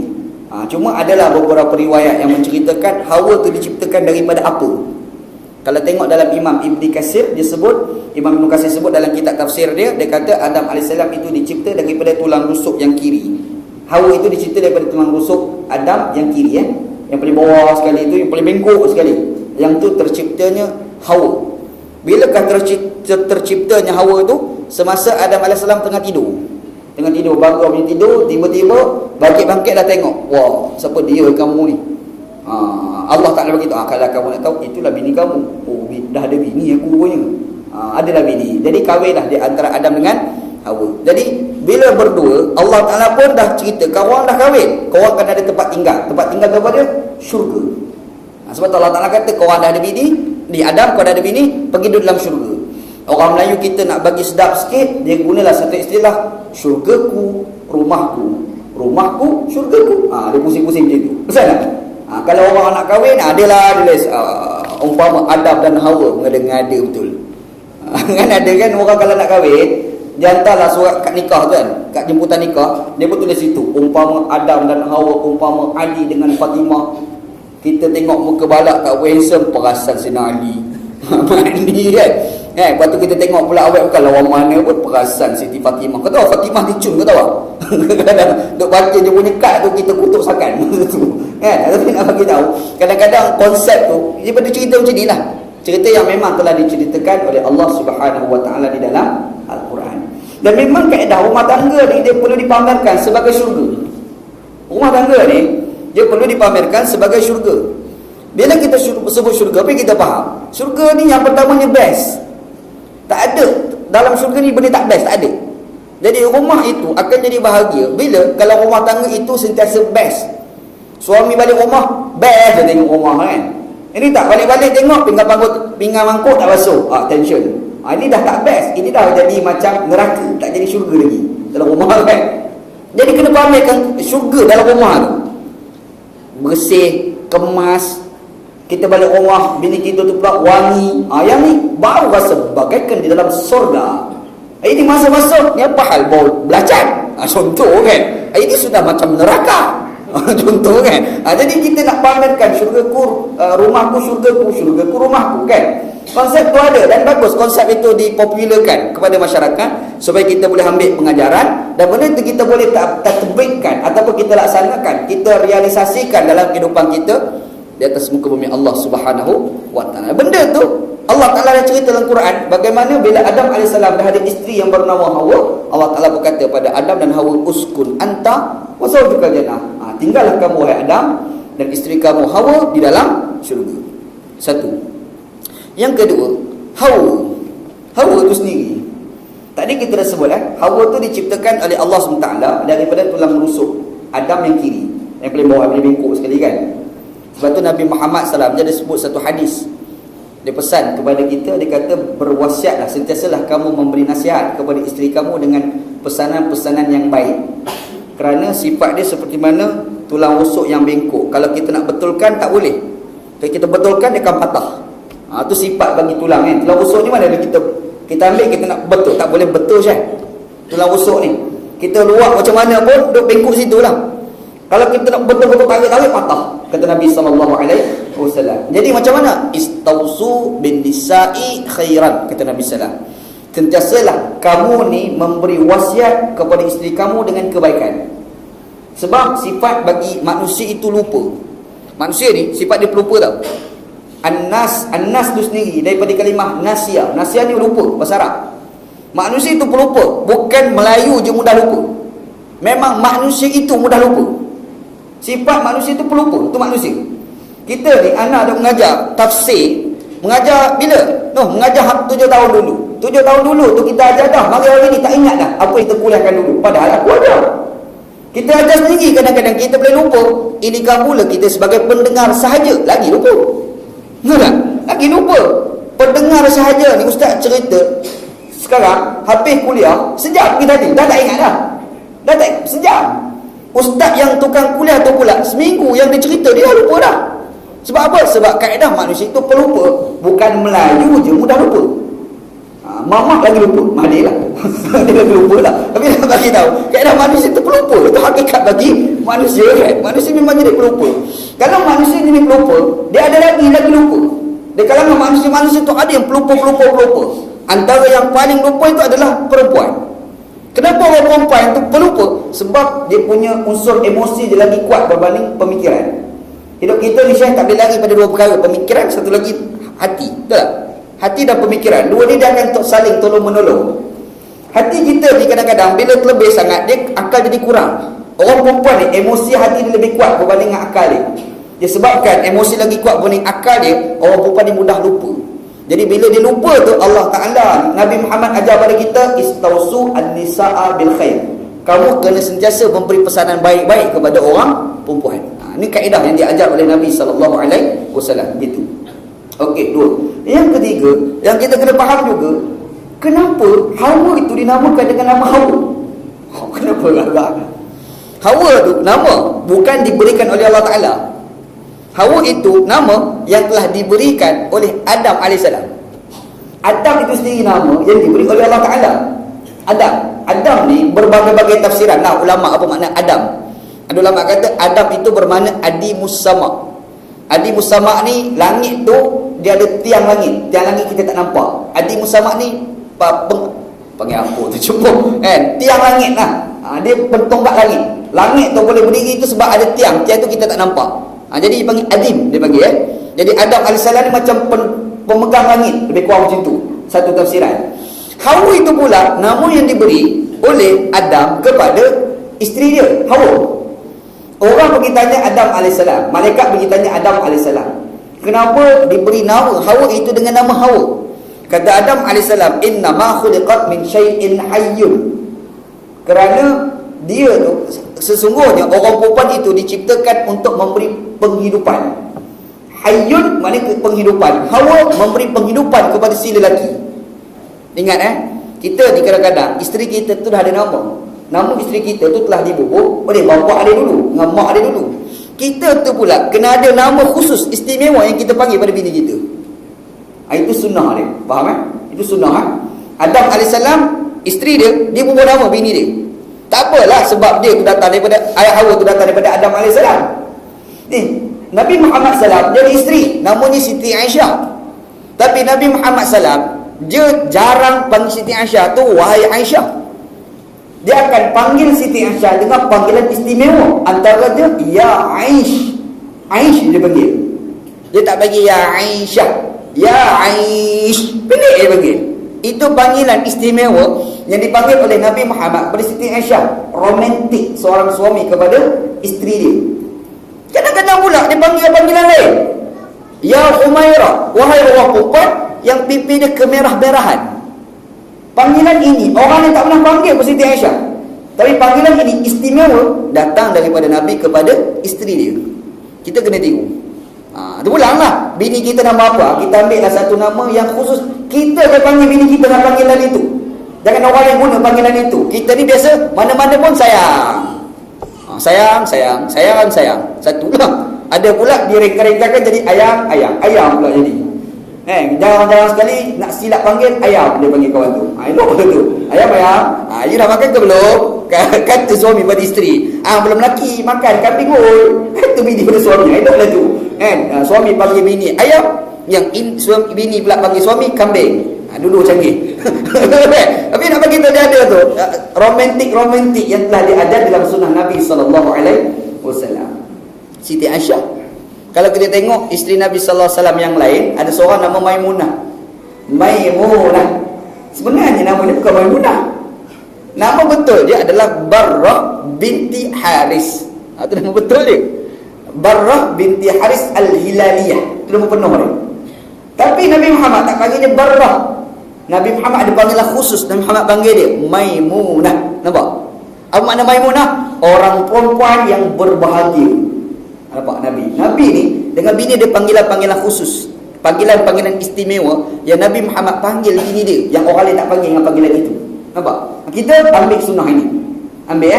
Speaker 1: Cuma adalah beberapa riwayat yang menceritakan Hawa tu diciptakan daripada apa. Kalau tengok dalam Imam Ibn Katsir, Imam Ibn Katsir sebut dalam kitab tafsir dia kata Adam AS itu dicipta daripada tulang rusuk yang kiri. Hawa itu dicipta daripada tulang rusuk Adam yang kiri, yang paling bawah sekali itu, yang paling bengkok sekali. Yang tu terciptanya Hawa. Bilakah terciptanya Hawa itu? Semasa Adam AS tengah tidur, bangun punya tidur, tiba-tiba bangkit dah tengok, wah, siapa dia kamu ni? Allah Ta'ala beritahu, kalau kamu nak tahu, itulah bini kamu. Dah ada bini aku punya. Adalah bini. Jadi kahwinlah di antara Adam dengan Hawa. Jadi bila berdua, Allah Ta'ala pun dah cerita, korang dah kahwin, korang akan ada tempat tinggal. Tempat tinggal kepada syurga. Sebab Allah Ta'ala kata, korang dah ada bini, di Adam kau dah ada bini, pergi duduk dalam syurga. Orang Melayu kita nak bagi sedap sikit, dia gunalah satu istilah, syurgaku, rumahku, syurgaku. Dia pusing-pusing macam tu. Betul tak? Kalau orang nak kahwin, adalah umpama Adam dan Hawa, mengada-ngada betul. Kan ada kan orang kalau nak kahwin, dia hantarlah surat kat nikah tu kan, kat jemputan nikah, dia pun tulis situ, umpama Adam dan Hawa, umpama Ali dengan Fatimah. Kita tengok muka balak tak handsome, perasan Sina Ali. Mandi kan. Lepas tu kita tengok pula awet bukan lawan mana pun, perasan Siti Fatimah. Kau tahu Fatimah dicun, kau tahu? Kadang-kadang duk baca dia punya kad tu, kita kutuk sakan. Tapi nak bagi tahu, kadang-kadang konsep tu daripada cerita macam ni lah. Cerita yang memang telah diceritakan oleh Allah Subhanahu Wa Taala di dalam Al-Quran. Dan memang kaedah rumah tangga ni dia perlu dipamerkan sebagai syurga. Rumah tangga ni dia perlu dipamerkan sebagai syurga. Bila kita sebut syurga, apa kita faham? Syurga ni yang pertamanya best. Tak ada dalam syurga ni benda tak best, tak ada. Jadi rumah itu akan jadi bahagia bila kalau rumah tangga itu sentiasa best. Suami balik rumah, best dia tengok rumah kan. Ini tak balik-balik tengok pinggan mangkuk tak basuh. Tension. Ini dah tak best. Ini dah jadi macam neraka, tak jadi syurga lagi dalam rumah kan. Jadi kena pamerkan syurga dalam rumah tu. Bersih, kemas. Kita balik rumah, bini kita tu pula wangi. Yang ni baru rasa bagaikan di dalam surga. Ini masa-masa ni apa hal bau belacan. Contoh kan. Ini sudah macam neraka. Contoh kan. Jadi kita nak pamerkan syurgaku, rumahku syurgaku, rumahku kan. Konsep tu ada dan bagus konsep itu dipopularkan kepada masyarakat supaya kita boleh ambil pengajaran dan benda itu kita boleh tatbikkan ataupun kita laksanakan, kita realisasikan dalam kehidupan kita di atas muka bumi Allah Subhanahu Wa Taala. Benda tu Allah Ta'ala dah cerita dalam Quran bagaimana bila Adam AS dah ada isteri yang bernama Hawa, Allah Ta'ala berkata pada Adam dan Hawa, uskun anta wa zawjukal jannah. Tinggallah kamu wahai Adam dan isteri kamu Hawa di dalam syurga. Satu. Yang kedua, Hawa itu sendiri. Tadi kita dah sebut Hawa tu diciptakan oleh Allah SWT daripada tulang rusuk Adam yang kiri, yang paling bawah, paling bengkok sekali kan. Sebab tu Nabi Muhammad SAW dia ada sebut satu hadis. Dia pesan kepada kita, dia kata berwasiatlah, sentiasalah kamu memberi nasihat kepada isteri kamu dengan pesanan-pesanan yang baik. Kerana sifat dia seperti mana tulang rusuk yang bengkok. Kalau kita nak betulkan tak boleh. Kalau kita betulkan dia akan patah. Itu sifat bagi tulang kan. Tulang rusuk ni mana kita ambil, kita nak betul, tak boleh betul Syekh. Tulang rusuk ni kita luak macam mana pun duk bengkok situ lah. Kalau kita nak betul-betul tarik-tarik patah, kata Nabi SAW. Jadi macam mana? Istausu bin nisa'i khairan, kata Nabi SAW. Sentiasalah kamu ni memberi wasiat kepada isteri kamu dengan kebaikan. Sebab sifat bagi manusia itu lupa. Manusia ni sifat dia pelupa tau. An-nas tu sendiri daripada kalimah nasia. Nasia ni lupa bahasa Arab. Manusia itu pelupa. Bukan Melayu je mudah lupa. Memang manusia itu mudah lupa. Sifat manusia itu pelupa. Itu manusia. Kita ni anak dah mengajar tafsir. Mengajar bila? Mengajar 7 tahun dulu. 7 tahun dulu tu kita ajar dah. Mari hari ni tak ingat dah apa kita kuliahkan dulu. Padahal aku ajar. Kita ajar sendiri kadang-kadang kita boleh lupa. Ini kan pula kita sebagai pendengar sahaja lagi lupa. Betul tak? Lagi lupa. Pendengar sahaja ni ustaz cerita sekarang habis kuliah sejam kita tadi dah tak ingat dah. Dah tak sejam. Ustaz yang tukang kuliah tu pula seminggu yang dia cerita dia dah lupa dah. Sebab apa? Sebab kaedah manusia itu pelupa. Bukan Melayu je mudah lupa. Mamak lagi lupa. Mahdi lah. Dia lagi lupa lah. Tapi nak bagi tahu kaedah manusia itu pelupa. Itu hakikat bagi manusia kan. Manusia memang jadi pelupa. Kalau manusia jadi pelupa, dia ada lagi lupa. Di kalangan manusia-manusia itu ada yang pelupa. Antara yang paling lupa itu adalah perempuan. Kenapa orang perempuan itu pelupa? Sebab dia punya unsur emosi dia lagi kuat berbanding pemikiran. Hidup kita ni Syekh tak boleh lari pada dua perkara. Pemikiran, satu lagi hati. Betul tak? Hati dan pemikiran. Dua ni dia akan saling tolong-menolong. Hati kita ni kadang-kadang bila terlebih sangat, dia akal jadi kurang. Orang perempuan ni emosi hati dia lebih kuat berbanding dengan akal dia. Dia sebabkan emosi lagi kuat berbanding akal dia, orang perempuan ni mudah lupa. Jadi bila dia lupa tu, Allah Ta'ala, Nabi Muhammad ajar pada kita, istausu an-nisa'a bil khair. Kamu kena sentiasa memberi pesanan baik-baik kepada orang perempuan. Ini kaedah yang diajar oleh Nabi SAW. Gitu. Okey, dua. Yang ketiga, yang kita kena faham juga, kenapa Hawa itu dinamakan dengan nama Hawa? Kenapa agak? Hawa tu nama bukan diberikan oleh Allah Ta'ala. Hawa itu nama yang telah diberikan oleh Adam AS. Adam itu sendiri nama yang diberi oleh Allah Ta'ala. Adam ni berbagai-bagai tafsiran. Nah, ulama apa makna Adam? Ada ulama kata Adam itu bermakna Adimus Sama. Adimus Sama ni langit tu dia ada tiang langit. Tiang langit kita tak nampak. Adimus Sama ni panggil apa tu cukup kan? Tiang langit lah. Dia pentonggak langit. Langit tu boleh berdiri tu sebab ada tiang. Tiang tu kita tak nampak. Jadi dipanggil Adim, dia panggil Jadi Adam AS ni macam pemegang langit, lebih kurang macam tu. Satu tafsiran. Hawa itu pula nama yang diberi oleh Adam kepada isteri dia, Hawa. Orang pergi tanya Adam AS, malaikat pergi tanya Adam AS, kenapa diberi nama Hawa itu dengan nama Hawa? Kata Adam AS, inna ma khuliqat min syai'in hayyun. Kerana dia tu, sesungguhnya orang perempuan itu diciptakan untuk memberi penghidupan. Hayyun maknanya penghidupan. Hawa memberi penghidupan kepada si lelaki. Ingat kita ni kadang-kadang isteri kita tu dah ada nama. Nama isteri kita tu telah dibubuk oleh bapa dia dulu, dengan mak dia dulu. Kita tu pula kena ada nama khusus istimewa yang kita panggil pada bini kita. Itu sunnah dia. Faham Itu sunnah Adam AS, isteri dia bubuk nama bini dia. Tak apalah sebab dia tu datang daripada ayah Hawa tu datang daripada Adam AS. Ni Nabi Muhammad SAW jadi isteri namanya Siti Aisyah. Tapi Nabi Muhammad SAW dia jarang panggil Siti Aisyah tu wahai Aisyah. Dia akan panggil Siti Aisyah dengan panggilan istimewa. Antara dia ya Aish. Aish dia panggil. Dia tak bagi ya Aisyah. Ya Aish. Pendek dia panggil. Itu panggilan istimewa yang dipanggil oleh Nabi Muhammad kepada Siti Aisyah. Romantik seorang suami kepada isteri dia. Kadang-kadang pula dia panggil panggilan lain. Ya Humairah, wahai orang perempuan yang pipi dia kemerah-merahan. Panggilan ini orang yang tak pernah panggil ke Siti Aisyah. Tapi panggilan ini istimewa datang daripada Nabi kepada isteri dia. Kita kena tengok. Itu pulanglah. Bini kita nama apa? Kita ambillah satu nama yang khusus. Kita akan panggil bini kita dengan panggilan itu. Jangan orang lain guna panggilan itu. Kita ni biasa mana-mana pun sayang. Sayang, sayang, sayang, sayang. Satu lah. Ada pula direngka-rengkakan jadi ayam, ayam. Ayam pula jadi. Jarang-jarang sekali nak silap panggil ayam, dia panggil kawan tu. Elok tu. Ayam, ayam. You dah makan ke belum? Kata suami pada isteri. Belum laki makan kambing gol. Itu bini pada suami. Eloklah tu. Suami panggil bini ayam, yang suami bini pula panggil suami kambing. Dulu canggih. Tapi nak bagi tahu dia ada tu romantik yang telah diajar dalam sunnah Nabi SAW. Siti Aisyah. Kalau kita tengok isteri Nabi SAW yang lain, ada seorang nama Maimunah. Maimunah. Sebenarnya nama dia bukan Maimunah. Nama betul dia adalah Barrah binti Haris. Itu nama betul dia. Barrah binti Haris Al-Hilaliyah. Itu nama penuh dia. Tapi Nabi Muhammad tak panggil dia Barrah. Nabi Muhammad ada panggilan khusus. Nabi Muhammad panggil dia Maimunah. Nampak? Apa makna Maimunah? Orang perempuan yang berbahagia. Nampak Nabi? Nabi ni dengan bini dia panggilan-panggilan khusus. Panggilan-panggilan istimewa yang Nabi Muhammad panggil bini dia, yang orang lain tak panggil dengan panggilan itu. Nampak? Kita ambil sunnah ini. Ambil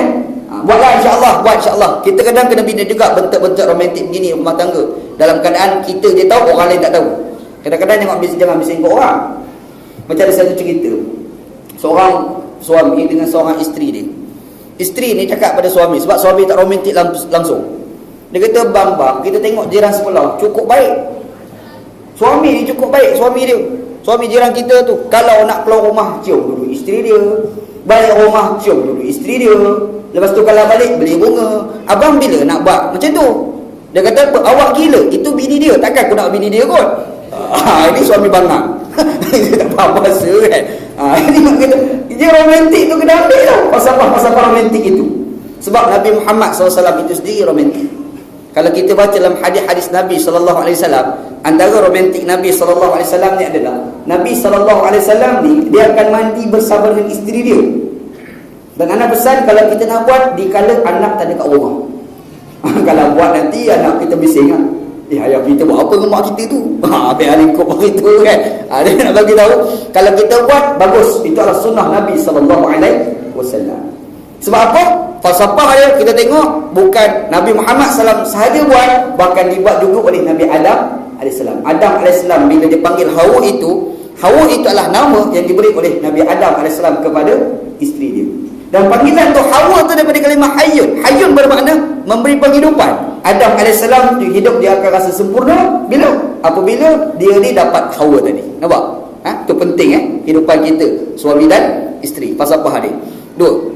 Speaker 1: buatlah insya-Allah, buat insya-Allah. Kita kadang kena bina juga bentuk-bentuk romantik begini rumah tangga. Dalam keadaan kita dia tahu, orang lain tak tahu. Kadang-kadang jangan bising ke orang. Macam ada satu cerita. Seorang suami dengan seorang isteri dia. Isteri ni cakap pada suami sebab suami tak romantik langsung. Dia kata, bang, kita tengok jiran sebelah cukup baik. Suami ni cukup baik, suami dia. Suami jiran kita tu, kalau nak keluar rumah, cium dulu isteri dia. Balik rumah, cium dulu isteri dia. Lepas tu kalau balik, beli bunga. Abang bila nak buat macam tu? Dia kata, awak gila, itu bini dia. Takkan aku nak bini dia kot. Ini suami bangang. Dia tak faham bahasa kan. Ini mak kata, dia romantik tu kena ambil tau. Pasal romantik itu. Sebab Nabi Muhammad SAW itu sendiri romantik. Kalau kita baca dalam hadis-hadis Nabi SAW, antara romantik Nabi SAW ni adalah Nabi SAW ni dia akan mandi bersama dengan isteri dia. Dan anak pesan kalau kita nak buat di kala anak tak ada kat rumah. Kalau buat nanti anak kita bising kan. Ayah kita buat apa dengan mak kita tu? Habis hari kau begitu kan. Dia nak bagi tahu kalau kita buat bagus, itu adalah sunnah Nabi SAW. Sebab apa? Falsafah dia kita tengok bukan Nabi Muhammad SAW sahaja buat, bahkan dibuat juga oleh Nabi Adam AS. Adam AS bila dia panggil Hawa itu adalah nama yang diberi oleh Nabi Adam AS kepada isteri dia. Dan panggilan tu Hawa tu daripada kalimah Hayyun. Hayyun bermakna memberi penghidupan. Adam AS hidup dia akan rasa sempurna apabila dia ni dapat Hawa tadi. Nampak? Itu penting kehidupan kita suami dan isteri. Falsafah dia. Dua.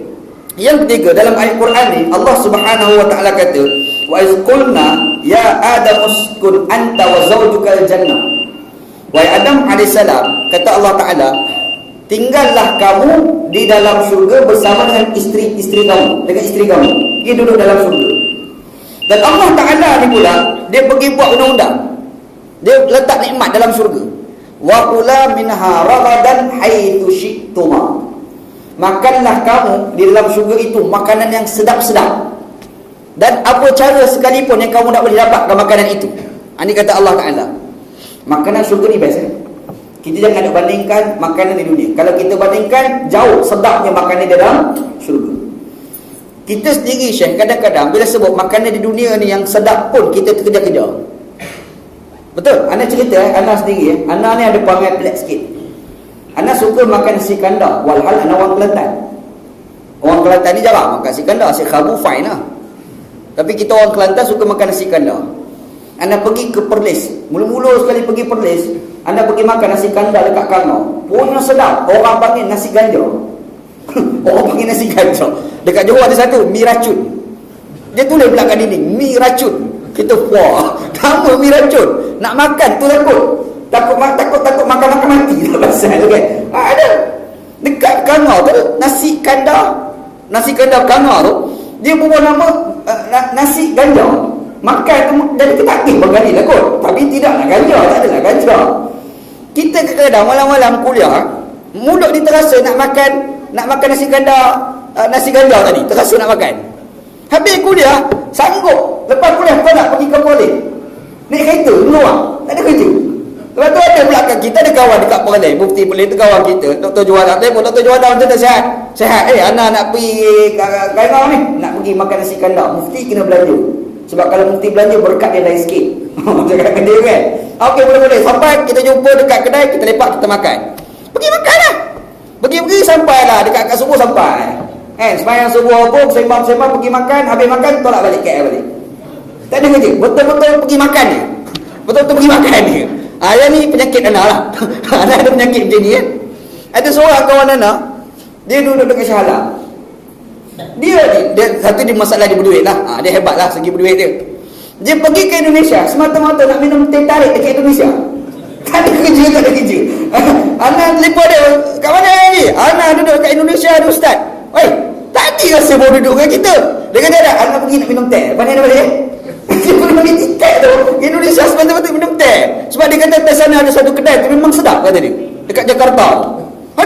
Speaker 1: Yang ketiga, dalam ayat Quran ni Allah Subhanahu wa taala kata, wa iz qulna ya adam uskun anta wa zawjukal jannah. Wahai Adam alaihissalam, kata Allah Taala, tinggallah kamu di dalam syurga bersama dengan isteri-isteri kamu, dengan isteri kamu. Dia duduk dalam syurga. Dan Allah Taala ni pula dia pergi buat undang-undang. Dia letak nikmat dalam syurga. Wa kula minha ragadan haitsu syi'tuma. Makanlah kamu di dalam syurga itu makanan yang sedap-sedap. Dan apa cara sekalipun yang kamu nak boleh dapatkan makanan itu. Ini kata Allah Ta'ala. Makanan syurga ni best. Kita jangan nak bandingkan makanan di dunia. Kalau kita bandingkan, jauh sedapnya makanan di dalam syurga. Kita sendiri Syekh, kadang-kadang bila sebut makanan di dunia ni yang sedap pun kita terkejar-kejar. Betul? Ana cerita Ana sendiri Ana ni ada perangai pelik sikit. Ana suka makan nasi kandar. Walhal ana orang Kelantan. Orang Kelantan ni jarang makan nasi kandar. Nasi khabu fine lah. Tapi kita orang Kelantan suka makan nasi kandar. Ana pergi ke Perlis. Mula-mula sekali pergi Perlis, Ana pergi makan nasi kandar dekat Karnau. Punya sedap. Orang panggil nasi ganja. Orang panggil nasi ganja. Dekat Johor ada satu, mi racun. Dia tulis pula kat dinding, mi racun. Kita puas. Nama mi racun. Nak makan tu takut. takut makan mati dah pasal kan. Ada dekat Kangau tu nasi kandar Kangau tu dia buat nama nasi ganja. Makan tu jadi ketakih berkali lah kot, tapi tidaklah ganja, tak adalah ganja. Kita kadang-kadang malam-malam kuliah mulut ni terasa nak makan nasi ganja tadi, terasa nak makan. Habis kuliah sanggup, lepas kuliah kau nak pergi ke Kuala naik kereta keluar, tak ada kerja. Lepas tu ada belakang kita ada kawan dekat Perlis, Mufti Perlis tu kawan kita, Dr. Juwada. Dr. Juwada macam tu sihat. Anak nak pergi Kangau ni, nak pergi makan nasi kandar. Mufti kena belanja. Sebab kalau Mufti belanja berkat dia lain sikit. Cakap dengan dia kan. Okey, boleh. Sampai kita jumpa dekat kedai, kita lepak, kita makan. Pergi makan lah. Pergi sampailah dekat kat subuh sampai. Sembahyang subuh habis, sembang pergi makan, habis makan tolak balik KL balik. Tak ada kerja. Betul-betul pergi makan ni. Betul-betul pergi makan ni. Yang ni penyakit anak lah. Anak ada penyakit macam ni kan. Ada seorang kawan anak, dia duduk dekat Shah Alam. Dia satu dia masalah dia berduit lah. Dia hebat lah segi berduit dia. Dia pergi ke Indonesia semata-mata nak minum teh tarik dekat Indonesia. Tak ada kerja. Anak telefon dia, kat mana ni? Anak duduk kat Indonesia ada ustaz. Tadi rasa baru duduk dengan kita. Dia kata anak pergi nak minum teh. Mana dia balik? Dia pergi minum teh tu Indonesia semata-mata minum teh. Sebab dia kata di sana ada satu kedai tu memang sedap kata dia. Dekat Jakarta.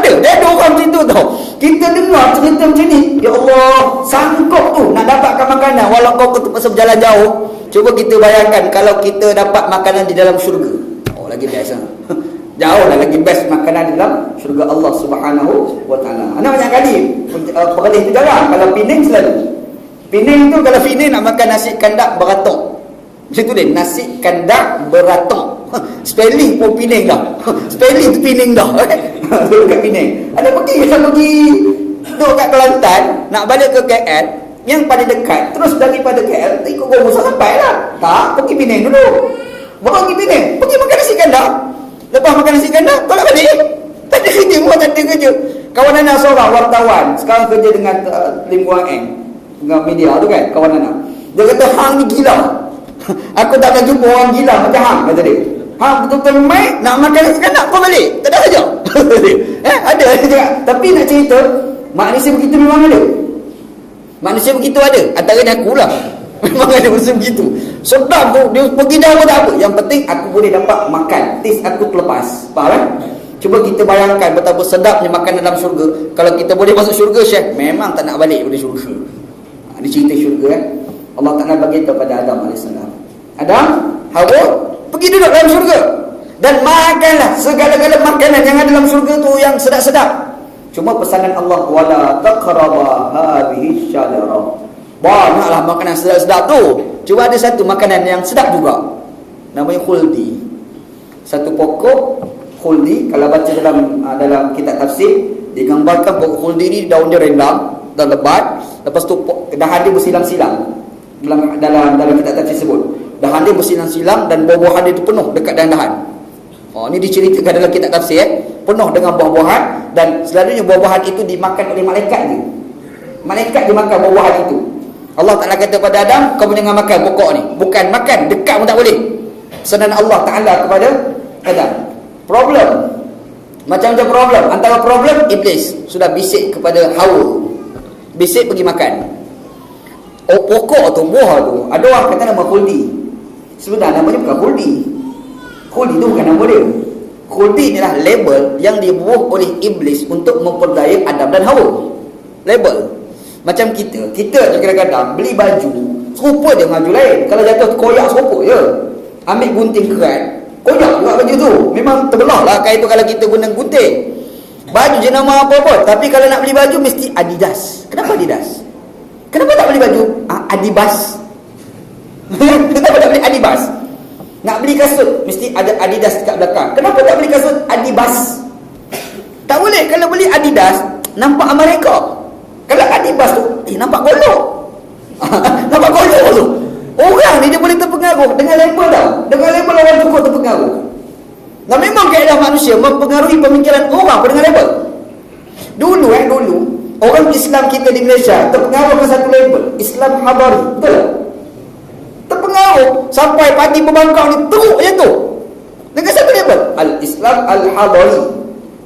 Speaker 1: Dia ada orang macam tu tau. Kita dengar cerita macam ni, ya Allah, sanggup tu nak dapatkan makanan walau kau terpaksa berjalan jauh. Cuba kita bayangkan kalau kita dapat makanan di dalam syurga. Lagi best lah. Jauh lah lagi best makanan di dalam syurga Allah Subhanahu wa taala. Anak banyak kali Perlis tu jarang. Kalau Penang selalu. Penang tu kalau Penang nak makan nasi kandak beratok. Macam tu dia, nasi kandak beratok. Spelling pun Penang dah. Spelling tu Penang dah. Duduk kat Penang. Ada pergi duduk kat Kelantan, nak balik ke KL, yang paling dekat, terus daripada KL ikut Gomusa sampai lah. Tak, pergi Penang dulu. Baru pergi Penang, pergi makan nasi kandak. Lepas makan nasi kandak, tolak balik. Tak ada kerja, tak ada kerja. Kawan anak seorang wartawan, sekarang kerja dengan Lim Guang Eng, dengan media tu kan, kawan anak. Dia kata, hang ni gila. Aku tak akan jumpa orang gila macam hang, kata dia. Hang betul-betul main, nak makan nasi kandak, kau balik. Tak ada kerja. Ada juga. Tapi nak cerita, manusia begitu memang ada. Manusia begitu ada. Antaranya aku lah. Memang ada manusia begitu. Sedap tu, dia pergi dah pun tak apa. Yang penting aku boleh dapat makan. Taste aku terlepas. Faham kan? Cuba kita bayangkan betapa sedapnya makan dalam syurga. Kalau kita boleh masuk syurga, Syekh, memang tak nak balik pada syurga. Ini cerita syurga kan. Allah Ta'ala bagi kepada Adam AS. Adam, Hawa, pergi duduk dalam syurga. Dan makanlah segala-gala makanan yang ada dalam syurga tu yang sedap-sedap. Cuma pesanan Allah, wala taqraba hadhihi syajarah. Banyaklah makanan sedap-sedap tu. Cuma ada satu makanan yang sedap juga. Namanya khuldi. Satu pokok khuldi, kalau baca dalam kitab tafsir, digambarkan pokok khuldi ni daun dia rendang dan lebat. Lepas tu dahan dia bersilang-silang. Dalam kitab tafsir sebut, dahan dia bersilang-silang dan buah-buahan dia tu penuh dekat dahan-dahan. Ini diceritakan dalam kitab tafsir, penuh dengan buah-buahan, dan selalunya buah-buahan itu dimakan oleh malaikat je. Malaikat dia makan buah-buahan itu. Allah Ta'ala kata kepada Adam, kamu jangan makan pokok ni. Bukan makan, dekat pun tak boleh. Senan Allah Ta'ala kepada Adam. Problem. Macam-macam problem. Antara problem, Iblis sudah bisik kepada Hawa. Bisik pergi makan. Pokok tu, buah tu, ada orang kata nama khuldi. Sebenarnya namanya bukan khuldi. Khuldi tu bukan nama dia. Khuldi adalah label yang dibuat oleh Iblis untuk memperdaya Adam dan Hawa. Label. Macam kita kadang-kadang beli baju serupa je dengan baju lain. Kalau jatuh koyak serupa je. Ambil gunting kerat, koyak juga baju tu. Memang terbelah lah kain tu kalau kita guna gunting. Baju je nama apa-apa. Tapi kalau nak beli baju mesti Adidas. Kenapa Adidas? Kenapa tak beli baju Adibas? Kenapa tak beli Adibas? Nak beli kasut mesti ada Adidas dekat belakang. Kenapa tak beli kasut Adibas? Tak boleh. Kalau beli Adidas nampak Amerika. Kalau Adibas tu nampak golok. Nampak golok tu. Orang ni dia boleh terpengaruh dengan label tau. Dengan label orang cukup terpengaruh. Dan memang kaedah manusia mempengaruhi pemikiran orang dengan label. Dulu orang Islam kita di Malaysia terpengaruh dengan satu label, Islam Hadari. Betul tak? Terpengaruh sampai parti pembangkang ni teruk je tu. Dengan satu label, Al-Islam Al-Hadari.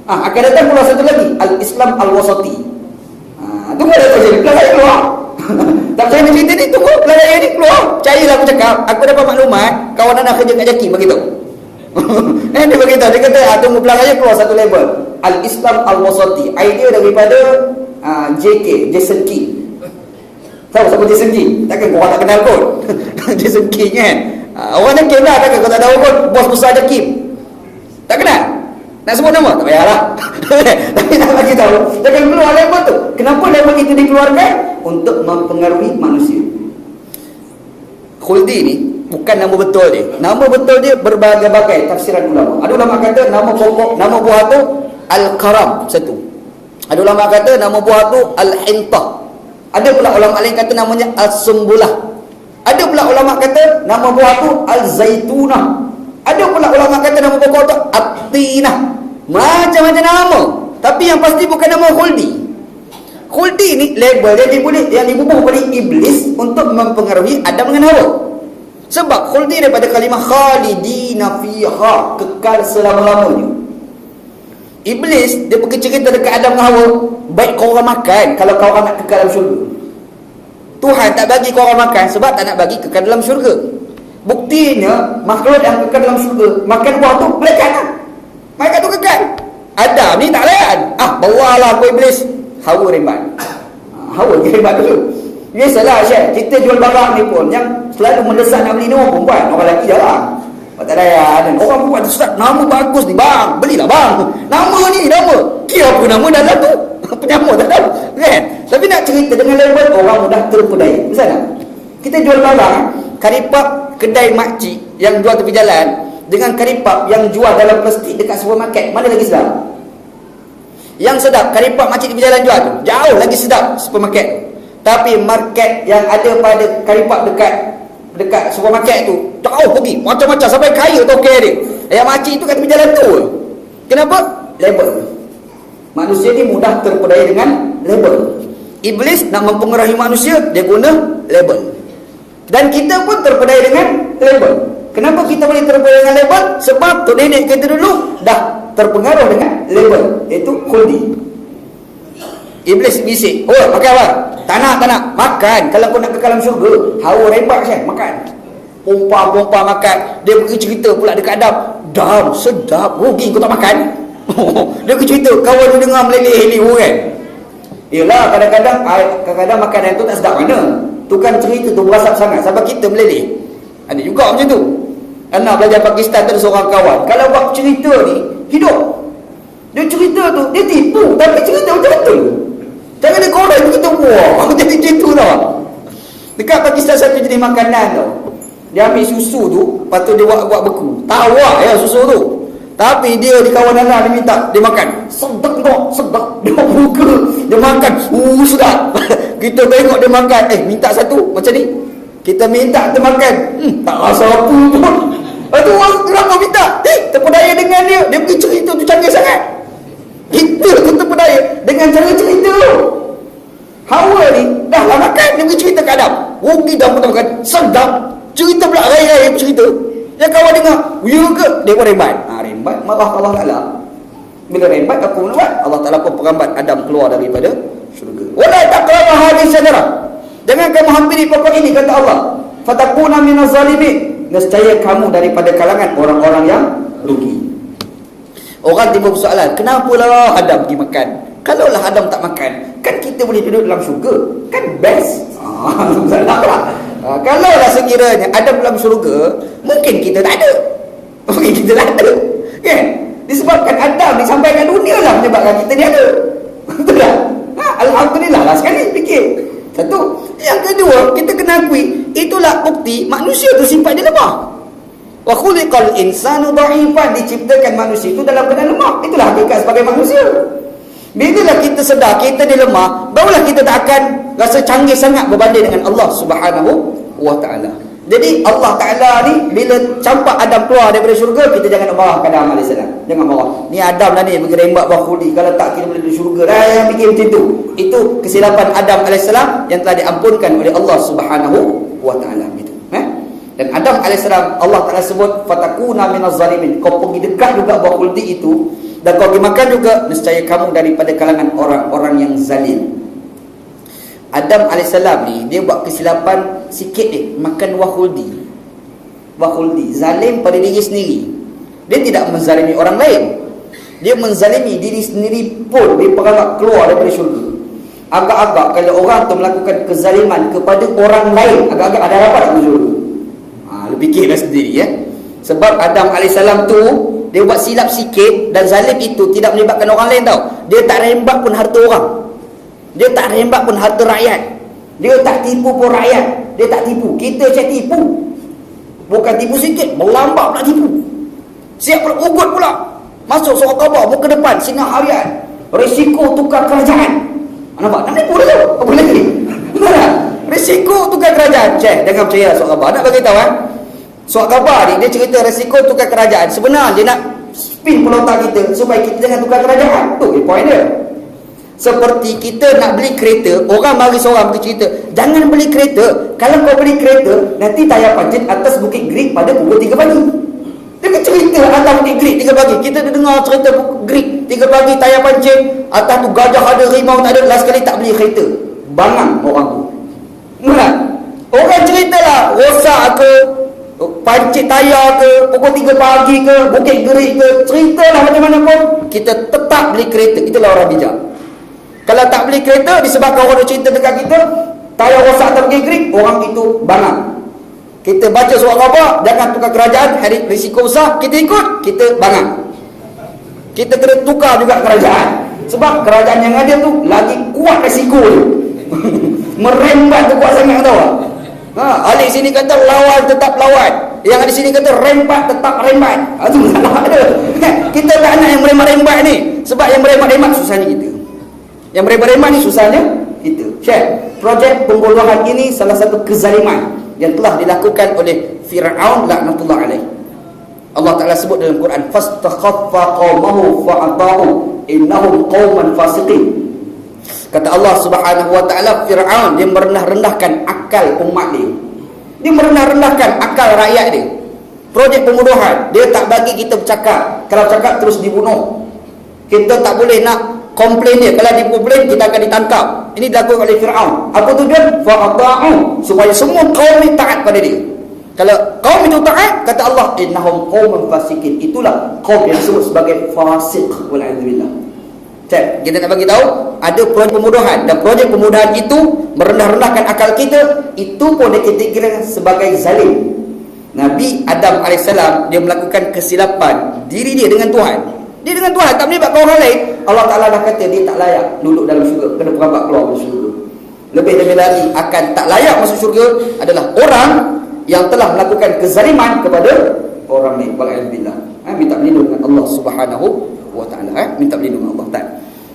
Speaker 1: Akan datang pula satu lagi, Al-Islam Al-Wasati. Tunggu dah jadi pelajari keluar. Tak percaya cerita ni, tunggu pelajari ni keluar. Percayalah aku cakap, aku dapat maklumat, kawan anak kerja kat JAKI beritahu. Dia beritahu, dia kata, tunggu pelajari keluar satu label, Al-Islam Al-Wasati. Idea daripada Jason Key. Tahu siapa Jason Key? Takkan korang tak kenal kot. Jason Key kan? Orang JAKI lah, takkan kau tak tahu kot bos besar JAKI. Tak kenal? Nak sebut nama? Tak payahlah. Tapi nak bagi tahu, jangan keluar label tu. Kenapa label itu dikeluarkan? Untuk mempengaruhi manusia. Khuldi ni bukan nama betul dia. Nama betul dia berbagai-bagai tafsiran ulama. Ada ulama kata nama pokok, nama buah tu Al-Karam, satu. Ada ulama kata nama buah tu Al-Hintah. Ada pula ulama lain kata namanya Al-Sumbulah. Ada pula ulama kata nama buah tu Al-Zaitunah. Ada pula ulama kata nama pokok tu At-Tinah. Macam-macam nama. Tapi yang pasti bukan nama Khuldi. Khuldi ni label yang dibubuh oleh iblis untuk mempengaruhi Adam dengan Hawa. Sebab khuldi daripada kalimah khalidina fiha, kekal selama-lamanya. Iblis dia pergi cerita dekat Adam dengan Hawa, baik kau orang makan kalau kau orang nak kekal dalam syurga. Tuhan tak bagi kau orang makan sebab tak nak bagi kekal dalam syurga. Buktinya makhluk yang kekal dalam syurga makan buah tu malaikat lah. Malaikat tu kekal. Adam ni tak layan. Bawalah aku iblis. Hawa rembat. Hawa rembat dulu. Biasalah Syekh, kita jual barang ni pun yang selalu mendesak nak beli ni orang perempuan, orang lelaki jarang. Tak layan. Dan orang perempuan tu, Ustaz, nama bagus ni bang, belilah bang. Nama ni, nama. Kira apa nama dalam tu? Penyama tak tahu. Kan? Tapi nak cerita dengan label, orang mudah terpedaya. Betul tak? Kita jual barang, karipap kedai makcik yang jual tepi jalan dengan karipap yang jual dalam plastik dekat supermarket, mana lagi sedap? Yang sedap karipap makcik tepi jalan jual tu jauh lagi sedap supermarket tu. Tapi market yang ada pada karipap dekat supermarket tu jauh pergi macam-macam sampai kaya tokek dia. Yang makcik tu kat tepi jalan tu. Kenapa? Label. Manusia ni mudah terpedaya dengan label. Iblis nak mempengaruhi manusia, dia guna label. Dan kita pun terpedaya dengan label. Kenapa kita boleh terpedaya dengan label? Sebab tok nenek kita dulu dah terpengaruh dengan label, iaitu khuldi. Iblis bisik, makan apa? Tak nak makan. Kalau kau nak ke dalam syurga, hawa rembat Syekh, makan. Pompa makan. Dia pergi cerita pula dekat Adam, sedap, rugi kau tak makan. Dia pergi cerita, kawan dia dengar meleleh ni kan. Yelah, kadang-kadang makanan tu tak sedap mana. Tu kan cerita tu berasap sangat sampai kita meleleh. Ada juga macam tu. Anak belajar Pakistan tu ada seorang kawan, kalau buat cerita ni hidup, dia cerita tu dia tipu tapi cerita betul-betul. Jangan dia korang cerita wah jadi cerita tau. Dekat Pakistan satu jenis makanan tau, dia ambil susu tu, lepas tu dia buat beku, tawak ya susu tu. Tapi dia di kawan anak dia minta dia makan, sedap dia buka, dia makan sedap. Kita tengok dia makan, minta satu macam ni, kita minta dia makan, tak rasa apa pun. Lepas tu orang kenapa minta, terpedaya dengan dia pergi cerita tu canggih sangat. Kita terpedaya dengan cara cerita tu. Hawa ni dah lah makan, dia pergi cerita kat Adam, rugi dah pun makan, sedap. Cerita pula raya-raya cerita. Yang kawan dengar, ya ke? Dia pun rembat. Rembat, marah Allah Ta'ala. Bila rembat, apa pun buat? Allah Ta'ala pun perambat Adam keluar daripada syurga. Wala taqrabu hadhihi syajarah. Jangan kamu hampiri pokok ini, kata Allah. Fatakuna minaz zalimin. Nescaya kamu daripada kalangan orang-orang yang rugi. Orang timbul soalan, kenapalah Adam pergi makan? Kalaulah Adam tak makan, kan kita boleh duduk dalam syurga, kan best. Salah lah. Kalaulah sekiranya Adam dalam syurga, mungkin kita tak ada. Kan? Disebabkan Adam disampaikan dunia lah menyebabkan kita ni ada. Betul tak? Alhamdulillah lah sekali fikir. Satu. Yang kedua, kita kena akui, itulah bukti manusia tu sifat dia lemah. Wa khuliqal insanu dha'ifan, diciptakan manusia itu dalam keadaan lemah. Itulah hakikat sebagai manusia. Bila kita sedar kita ni lemah, barulah kita tak akan rasa canggih sangat berbanding dengan Allah Subhanahu wa Ta'ala. Jadi Allah Ta'ala ni bila campak Adam keluar daripada syurga, kita jangan marah pada Adam AS. Jangan marah. Ni Adam dah ni pergi rembat bakhuli, kalau tak kita boleh di syurga. Yang fikir macam tu. Itu kesilapan Adam AS yang telah diampunkan oleh Allah Subhanahu wa Ta'ala. Gitu. Dan Adam AS Allah Ta'ala sebut fatakuna minaz zalimin, kau pergi dekat juga buah khuldi itu dan kau pergi makan juga, nescaya kamu daripada kalangan orang-orang yang zalim. Adam AS ni dia buat kesilapan sikit makan buah khuldi. Buah khuldi, zalim pada diri sendiri. Dia tidak menzalimi orang lain, dia menzalimi diri sendiri pun. Dia perangat keluar daripada syurga. Agak-agak kalau orang tu melakukan kezaliman kepada orang lain, agak-agak ada harapan nak masuk syurga. Lu fikirlah sendiri ya. Sebab Adam AS tu dia buat silap sikit, dan zalim itu tidak melibatkan orang lain tau. Dia tak rembat pun harta orang, dia tak rembat pun harta rakyat, dia tak tipu pun rakyat. Dia tak tipu. Kita cek tipu, bukan tipu sikit, berlambak pula tipu. Siap pula ugut pula, masuk surat khabar muka depan singa harian, risiko tukar kerajaan. Nampak? Nak tipu dia tu. Apa lagi? Risiko tukar kerajaan. Cek, jangan percaya surat khabar. Nak bagi tahu surat khabar ni dia cerita risiko tukar kerajaan. Sebenarnya dia nak spin pulau otak kita supaya kita jangan tukar kerajaan. Tu point dia. Seperti kita nak beli kereta, orang mari seorang pergi cerita, jangan beli kereta. Kalau kau beli kereta, nanti tayar pancit atas Bukit Grig pada pukul 3 pagi. Dia cerita atas Bukit Grig 3 pagi. Kita dah dengar cerita Bukit Grig 3 pagi tayar pancit, atas tu gajah ada, rimau tak ada. Last kali tak beli kereta, bangang orang tu. Mula orang ceritalah rosak ke, pancit tayar ke, pukul 3 pagi ke, Bukit Grig ke, ceritalah macam mana pun kita tetap beli kereta. Itulah orang bijak. Kalau tak beli kereta disebabkan orang cerita dekat kita tayar rosak atas Bukit Grig, orang itu bangang. Kita baca surat khabar, jangan tukar kerajaan, hari risiko besar, kita ikut, kita bangang. Kita kena tukar juga kerajaan, sebab kerajaan yang ada tu lagi kuat risiko tu. Merembat tu kuat sangat tau. Alik sini kata lawan tetap lawan, yang ada sini kata rembat tetap rembat. Itu masalah ada. Kita tak nak yang merembat-rembat ni, sebab yang merembat-rembat susahnya kita. Yang merembat-rembat ni susahnya kita. Syekh, projek pembunuhan ini salah satu kezaliman yang telah dilakukan oleh Fir'aun laknatullah alaih. Allah Ta'ala sebut dalam Quran, fastakhaffa qaumahu fa'ata'u innahum qauman fasiqin. Kata Allah Subhanahu wa Ta'ala, Fir'aun dia merendah-rendahkan akal umat dia. Dia merendah-rendahkan akal rakyat dia. Projek pembunuhan, dia tak bagi kita bercakap. Kalau cakap terus dibunuh. Kita tak boleh nak komplain dia. Kalau dia komplain, kita akan ditangkap. Ini dilakukan oleh Fir'aun. Apa tujuan? Fa'ata'u, supaya semua kaum ni taat pada dia. Kalau kaum itu taat, kata Allah, innahum qauman fasikin. Itulah kaum yang disebut sebagai fasik. Wal'adzubillah. Cek, kita nak bagi tahu ada projek pembunuhan, dan projek pembunuhan itu merendah-rendahkan akal kita. Itu pun dikategorikan sebagai zalim. Nabi Adam AS dia melakukan kesilapan diri dia dengan Tuhan. Dia dengan Tuhan, tak melibatkan orang lain. Allah Ta'ala dah kata dia tak layak duduk dalam syurga, kena perambat keluar dari syurga. Lebih-lebih lagi, akan tak layak masuk syurga adalah orang yang telah melakukan kezaliman kepada orang lain. Wal'adzubillah. Minta perlindungan dengan Allah Subhanahu wa Ta'ala. Minta perlindungan Allah Ta'ala.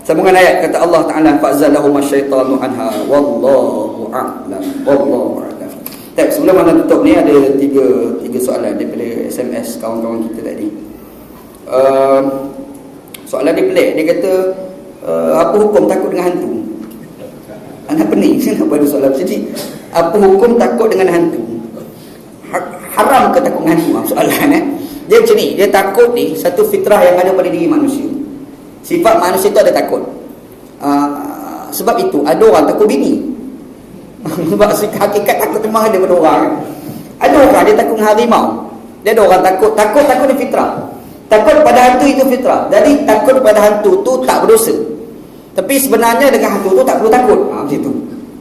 Speaker 1: Sambungan ayat, kata Allah Ta'ala, fa'zalahum asyaitanu anha wallahu a'lam. Wallahu a'lam. Sebelum mana tutup ni, ada tiga soalan daripada SMS kawan-kawan kita tadi. Soalan dia pelik. Dia kata, apa hukum takut dengan hantu? Anak pening. Kenapa ada soalan macam ni? Apa hukum takut dengan hantu? Haram ke takut dengan hantu? Soalan dia macam ni. Dia takut ni satu fitrah yang ada pada diri manusia. Sifat manusia tu ada takut. Sebab itu ada orang takut bini. Sebab hakikat takut memang ada pada orang. Ada orang dia takut dengan harimau. Dia ada orang takut ni fitrah. Takut pada hantu itu fitrah. Jadi takut pada hantu tu tak berdosa. Tapi sebenarnya dengan hantu tu tak perlu takut. Macam tu.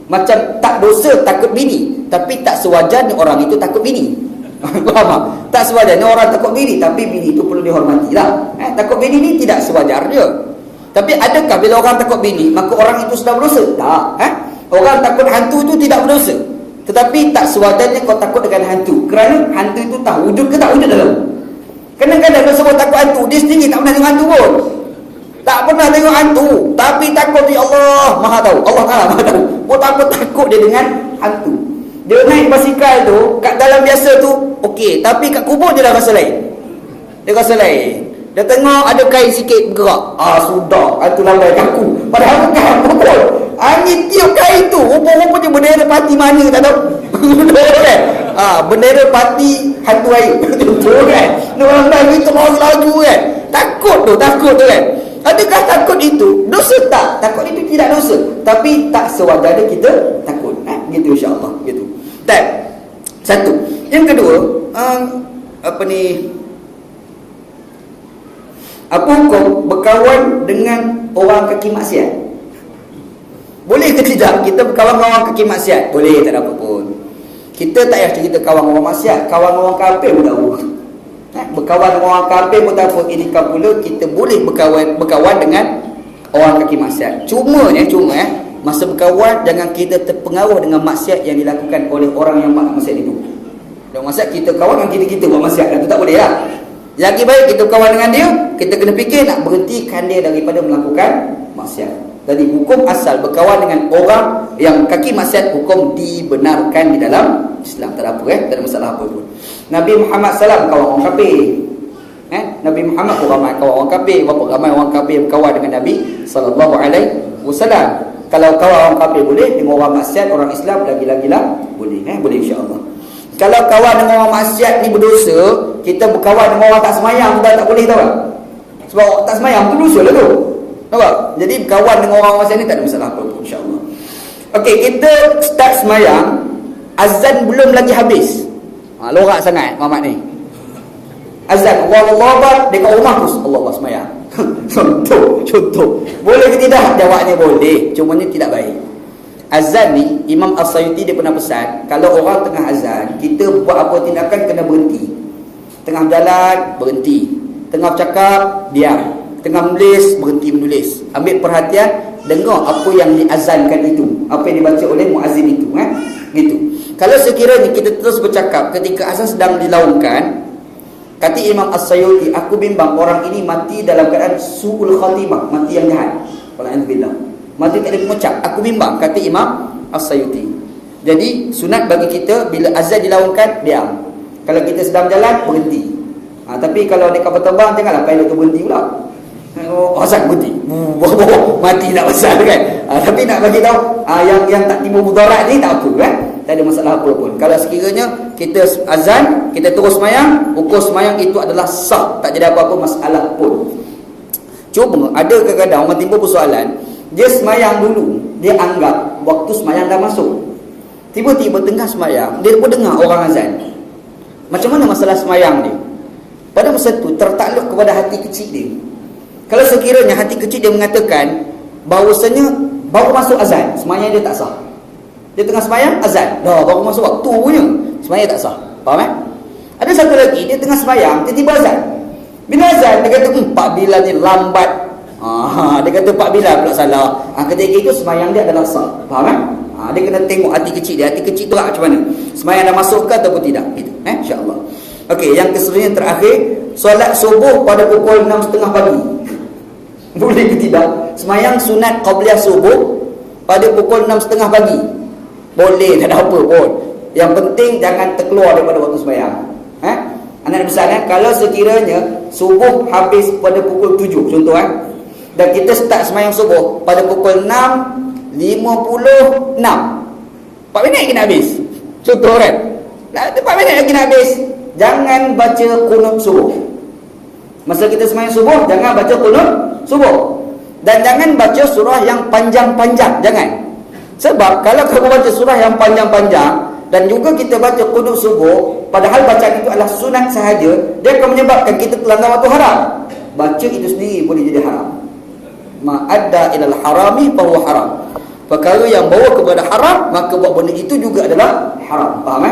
Speaker 1: Macam tak dosa takut bini, tapi tak sewajarnya orang itu takut bini. Faham tak? Tak sewajarnya orang takut bini, tapi bini itu perlu dihormatilah. Takut bini ni tidak sewajarnya. Tapi adakah bila orang takut bini maka orang itu sudah berdosa? Tak. Orang takut hantu itu tidak berdosa. Tetapi tak sewajarnya kau takut dengan hantu, kerana hantu itu tak wujud ke tak wujud dalam. Kadang-kadang dia sebut takut hantu, dia sendiri tak pernah tengok hantu pun. Tak pernah tengok hantu, tapi takut dia Allah Maha tahu. Allah Ta'ala Maha tahu. Buat apa takut dia dengan hantu? Dia naik basikal tu, kat dalam biasa tu okey, tapi kat kubur dia dah rasa lain. Dia rasa lain. Dia tengok ada kain sikit bergerak. Sudah, hantu lambai kaku. Padahal bukan pun. Angin tiup kain tu, rupa-rupanya bendera parti mana tak tahu. bendera parti hantu air. Contoh kan. Orang Melayu itu laju kan. Takut tu kan. Adakah takut itu dosa? Tak. Takut itu tidak dosa. Tapi tak sewajarnya kita takut. Gitu insya-Allah. Gitu. Tak. Satu. Yang kedua, apa hukum berkawan dengan orang kaki maksiat? Boleh ke tidak kita berkawan dengan orang kaki maksiat? Boleh, tak ada apa pun. Kita tak payah cerita kawan dengan orang maksiat, kawan dengan orang kafir pun tak apa. Berkawan dengan orang kafir pun tak apa. Ini kan pula kita boleh berkawan dengan orang kaki maksiat. Cuma masa berkawan jangan kita terpengaruh dengan maksiat yang dilakukan oleh orang yang maksiat itu. Dan maksiat kita kawan dengan kita buat maksiat, itu tak boleh lah. Lagi baik kita kawan dengan dia, kita kena fikir nak berhentikan dia daripada melakukan maksiat. Jadi hukum asal berkawan dengan orang yang kaki maksiat, hukum dibenarkan di dalam Islam. Tak ada apa, tak ada masalah apa pun. Nabi Muhammad SAW kawan orang kafir. Nabi Muhammad pun ramai kawan orang kafir. Berapa ramai orang kafir yang berkawan dengan Nabi SAW. Kalau kawan orang kafir boleh, dengan orang maksiat, orang Islam lagi-lagilah boleh. Boleh insya-Allah. Kalau kawan dengan orang maksiat ni berdosa, kita berkawan dengan orang tak semayang tak boleh, tahu tak? Sebab orang tak semayang tu dosa lah tu. Nampak? Jadi berkawan dengan orang maksiat ni tak ada masalah apa pun insya-Allah. Okey, kita start semayang, azan belum lagi habis. Lorak sangat Muhammad ni. Azan Allahu Akbar dekat rumah terus Allah Akbar semayang. Contoh. Boleh ke tidak? Jawabnya boleh, cuma ni tidak baik. Azan ni Imam As-Sayuti dia pernah pesan, kalau orang tengah azan, kita buat apa tindakan kena berhenti. Tengah jalan berhenti, tengah bercakap diam, tengah menulis berhenti menulis. Ambil perhatian, dengar apa yang diazankan itu, apa yang dibaca oleh muazzin itu, gitu. Kalau sekiranya kita terus bercakap ketika azan sedang dilaungkan, kata Imam As-Sayuti, aku bimbang orang ini mati dalam keadaan su'ul khatimah, mati yang jahat. Wala'adzbillah. Mati tak ada pengucap. Aku bimbang, kata Imam As-Sayuti. Jadi sunat bagi kita bila azan dilaungkan diam. Kalau kita sedang jalan berhenti. Tapi kalau dekat berterbang janganlah pilot tu berhenti pula. Azan berhenti. Mati tak pasal kan. Tapi nak bagi tahu yang tak timbul mudarat ni tak apa kan. Tak ada masalah apa pun. Kalau sekiranya kita azan, kita terus semayang, hukum semayang itu adalah sah, tak jadi apa-apa masalah pun. Cuma ada kadang-kadang orang timbul persoalan, dia semayang dulu, dia anggap waktu semayang dah masuk. Tiba-tiba tengah semayang, dia pun dengar orang azan. Macam mana masalah semayang ni? Pada masa tu tertakluk kepada hati kecil dia. Kalau sekiranya hati kecil dia mengatakan bahawasanya baru masuk azan, semayang dia tak sah. Dia tengah semayang, azan, dah baru masuk waktu punya, semayang tak sah. Faham Ada satu lagi, dia tengah semayang, tiba-tiba azan. Bila azan, dia kata, Pak Bilal ni lambat. Dia kata Pak Bilal pula salah. Ketika itu semayang dia adalah sah. Faham dia kena tengok hati kecil dia. Hati kecil tu macam mana? Semayang dah masuk ke ataupun tidak? Gitu. InsyaAllah. Okey, yang keseluruhannya terakhir, solat subuh pada pukul 6.30 pagi. Boleh ke tidak? Semayang sunat qabliyah subuh pada pukul 6.30 pagi. Boleh, tak ada apa pun. Yang penting jangan terkeluar daripada waktu semayang. Anak besar kalau sekiranya subuh habis pada pukul 7 contoh dan kita start semayang subuh pada pukul 6.56, 4 minit lagi nak habis. Contoh 4 minit lagi nak habis. Jangan baca qunut subuh. Masa kita semayang subuh, jangan baca qunut subuh. Dan jangan baca surah yang panjang-panjang. Jangan. Sebab kalau kamu baca surah yang panjang-panjang dan juga kita baca qunut subuh, padahal bacaan itu adalah sunat sahaja, dia akan menyebabkan kita terlanggar waktu haram. Baca itu sendiri boleh jadi haram. Ma'adda ilal harami fahuwa haram. Perkara yang bawa kepada haram, maka buat benda itu juga adalah haram. Faham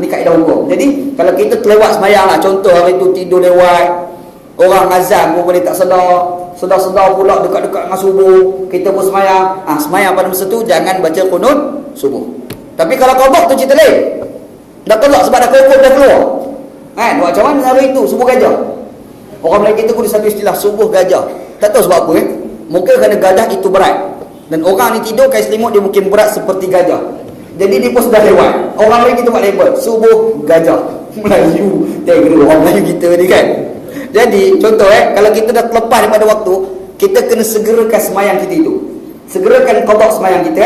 Speaker 1: ini kaedah hukum. Jadi kalau kita terlewat semayang lah, contoh hari itu tidur lewat, orang azan pun boleh tak sedar, sedar-sedar pula dekat-dekat dengan subuh, kita pun semayang. Semayang pada masa tu jangan baca qunut subuh. Tapi kalau qadha tu cerita lain. Dah qadha sebab dah keluar. Macam mana hari itu subuh gajah? Orang Melayu kita pun ada satu istilah subuh gajah. Tak tahu sebab apa Mungkin kerana gajah itu berat. Dan orang ni tidur kain selimut dia mungkin berat seperti gajah. Jadi dia pun sudah lewat. Orang Melayu kita buat label subuh gajah. Melayu. Tengok orang Melayu kita ni kan. Jadi contoh kalau kita dah terlepas daripada waktu, kita kena segerakan semayang kita itu. Segerakan qadha semayang kita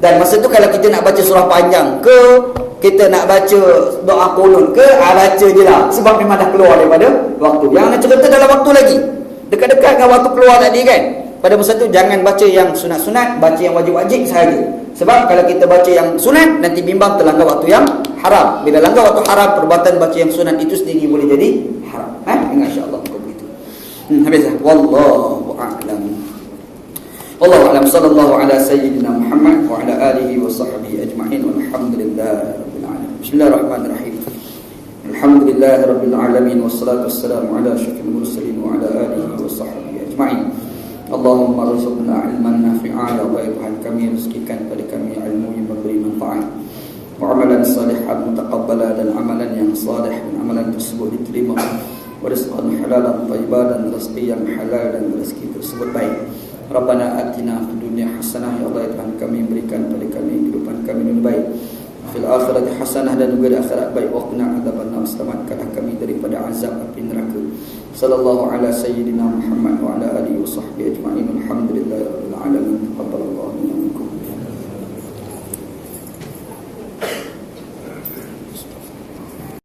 Speaker 1: Dan masa tu kalau kita nak baca surah panjang ke, kita nak baca doa qunut ke, baca je lah. Sebab memang dah keluar daripada waktu. Yang nak cerita dalam waktu lagi. Dekat-dekat dengan waktu keluar tadi kan. Pada masa tu jangan baca yang sunat-sunat, baca yang wajib-wajib sahaja. Sebab kalau kita baca yang sunat, nanti bimbang terlanggar waktu yang haram. Bila langgar waktu haram, perbuatan baca yang sunat itu sendiri boleh jadi haram. Ingat insya-Allah begitu. Habis dah. Wallahu a'lam. Wallahu a'lam. Sallallahu ala sayyidina Muhammad wa ala alihi wa sahbihi ajma'in. Walhamdulillahirabbil alamin. Bismillahirrahmanirrahim. Alhamdulillahirabbil alamin wassalatu wassalamu ala asyrafil mursalin wa ala alihi wa sahbihi ajma'in. Allahumma rzuqna ilman nafi'a. Ya Allah, Tuhan kami, rezekikan pada kami ilmu yang memberi manfaat, wa amalan salihan mutaqabbala, dan amalan yang salih, dan amalan tersebut diterima, wa rizqan halalan thayyiban, dan rezeki yang halal dan rezeki tersebut baik. Rabbana atina fid dunya hasanah. Ya Allah, Tuhan kami, berikan pada kami kehidupan kami yang baik, fil akhirati hasanah, dan juga di akhirat baik, wa qina adzabannar. Selamatkanlah kami daripada azab api neraka. Sallallahu ala sayyidina Muhammad wa ala alihi wa sahbihi ajma'in. Alhamdulillahirabbil alamin. Taqabbalallahu minna.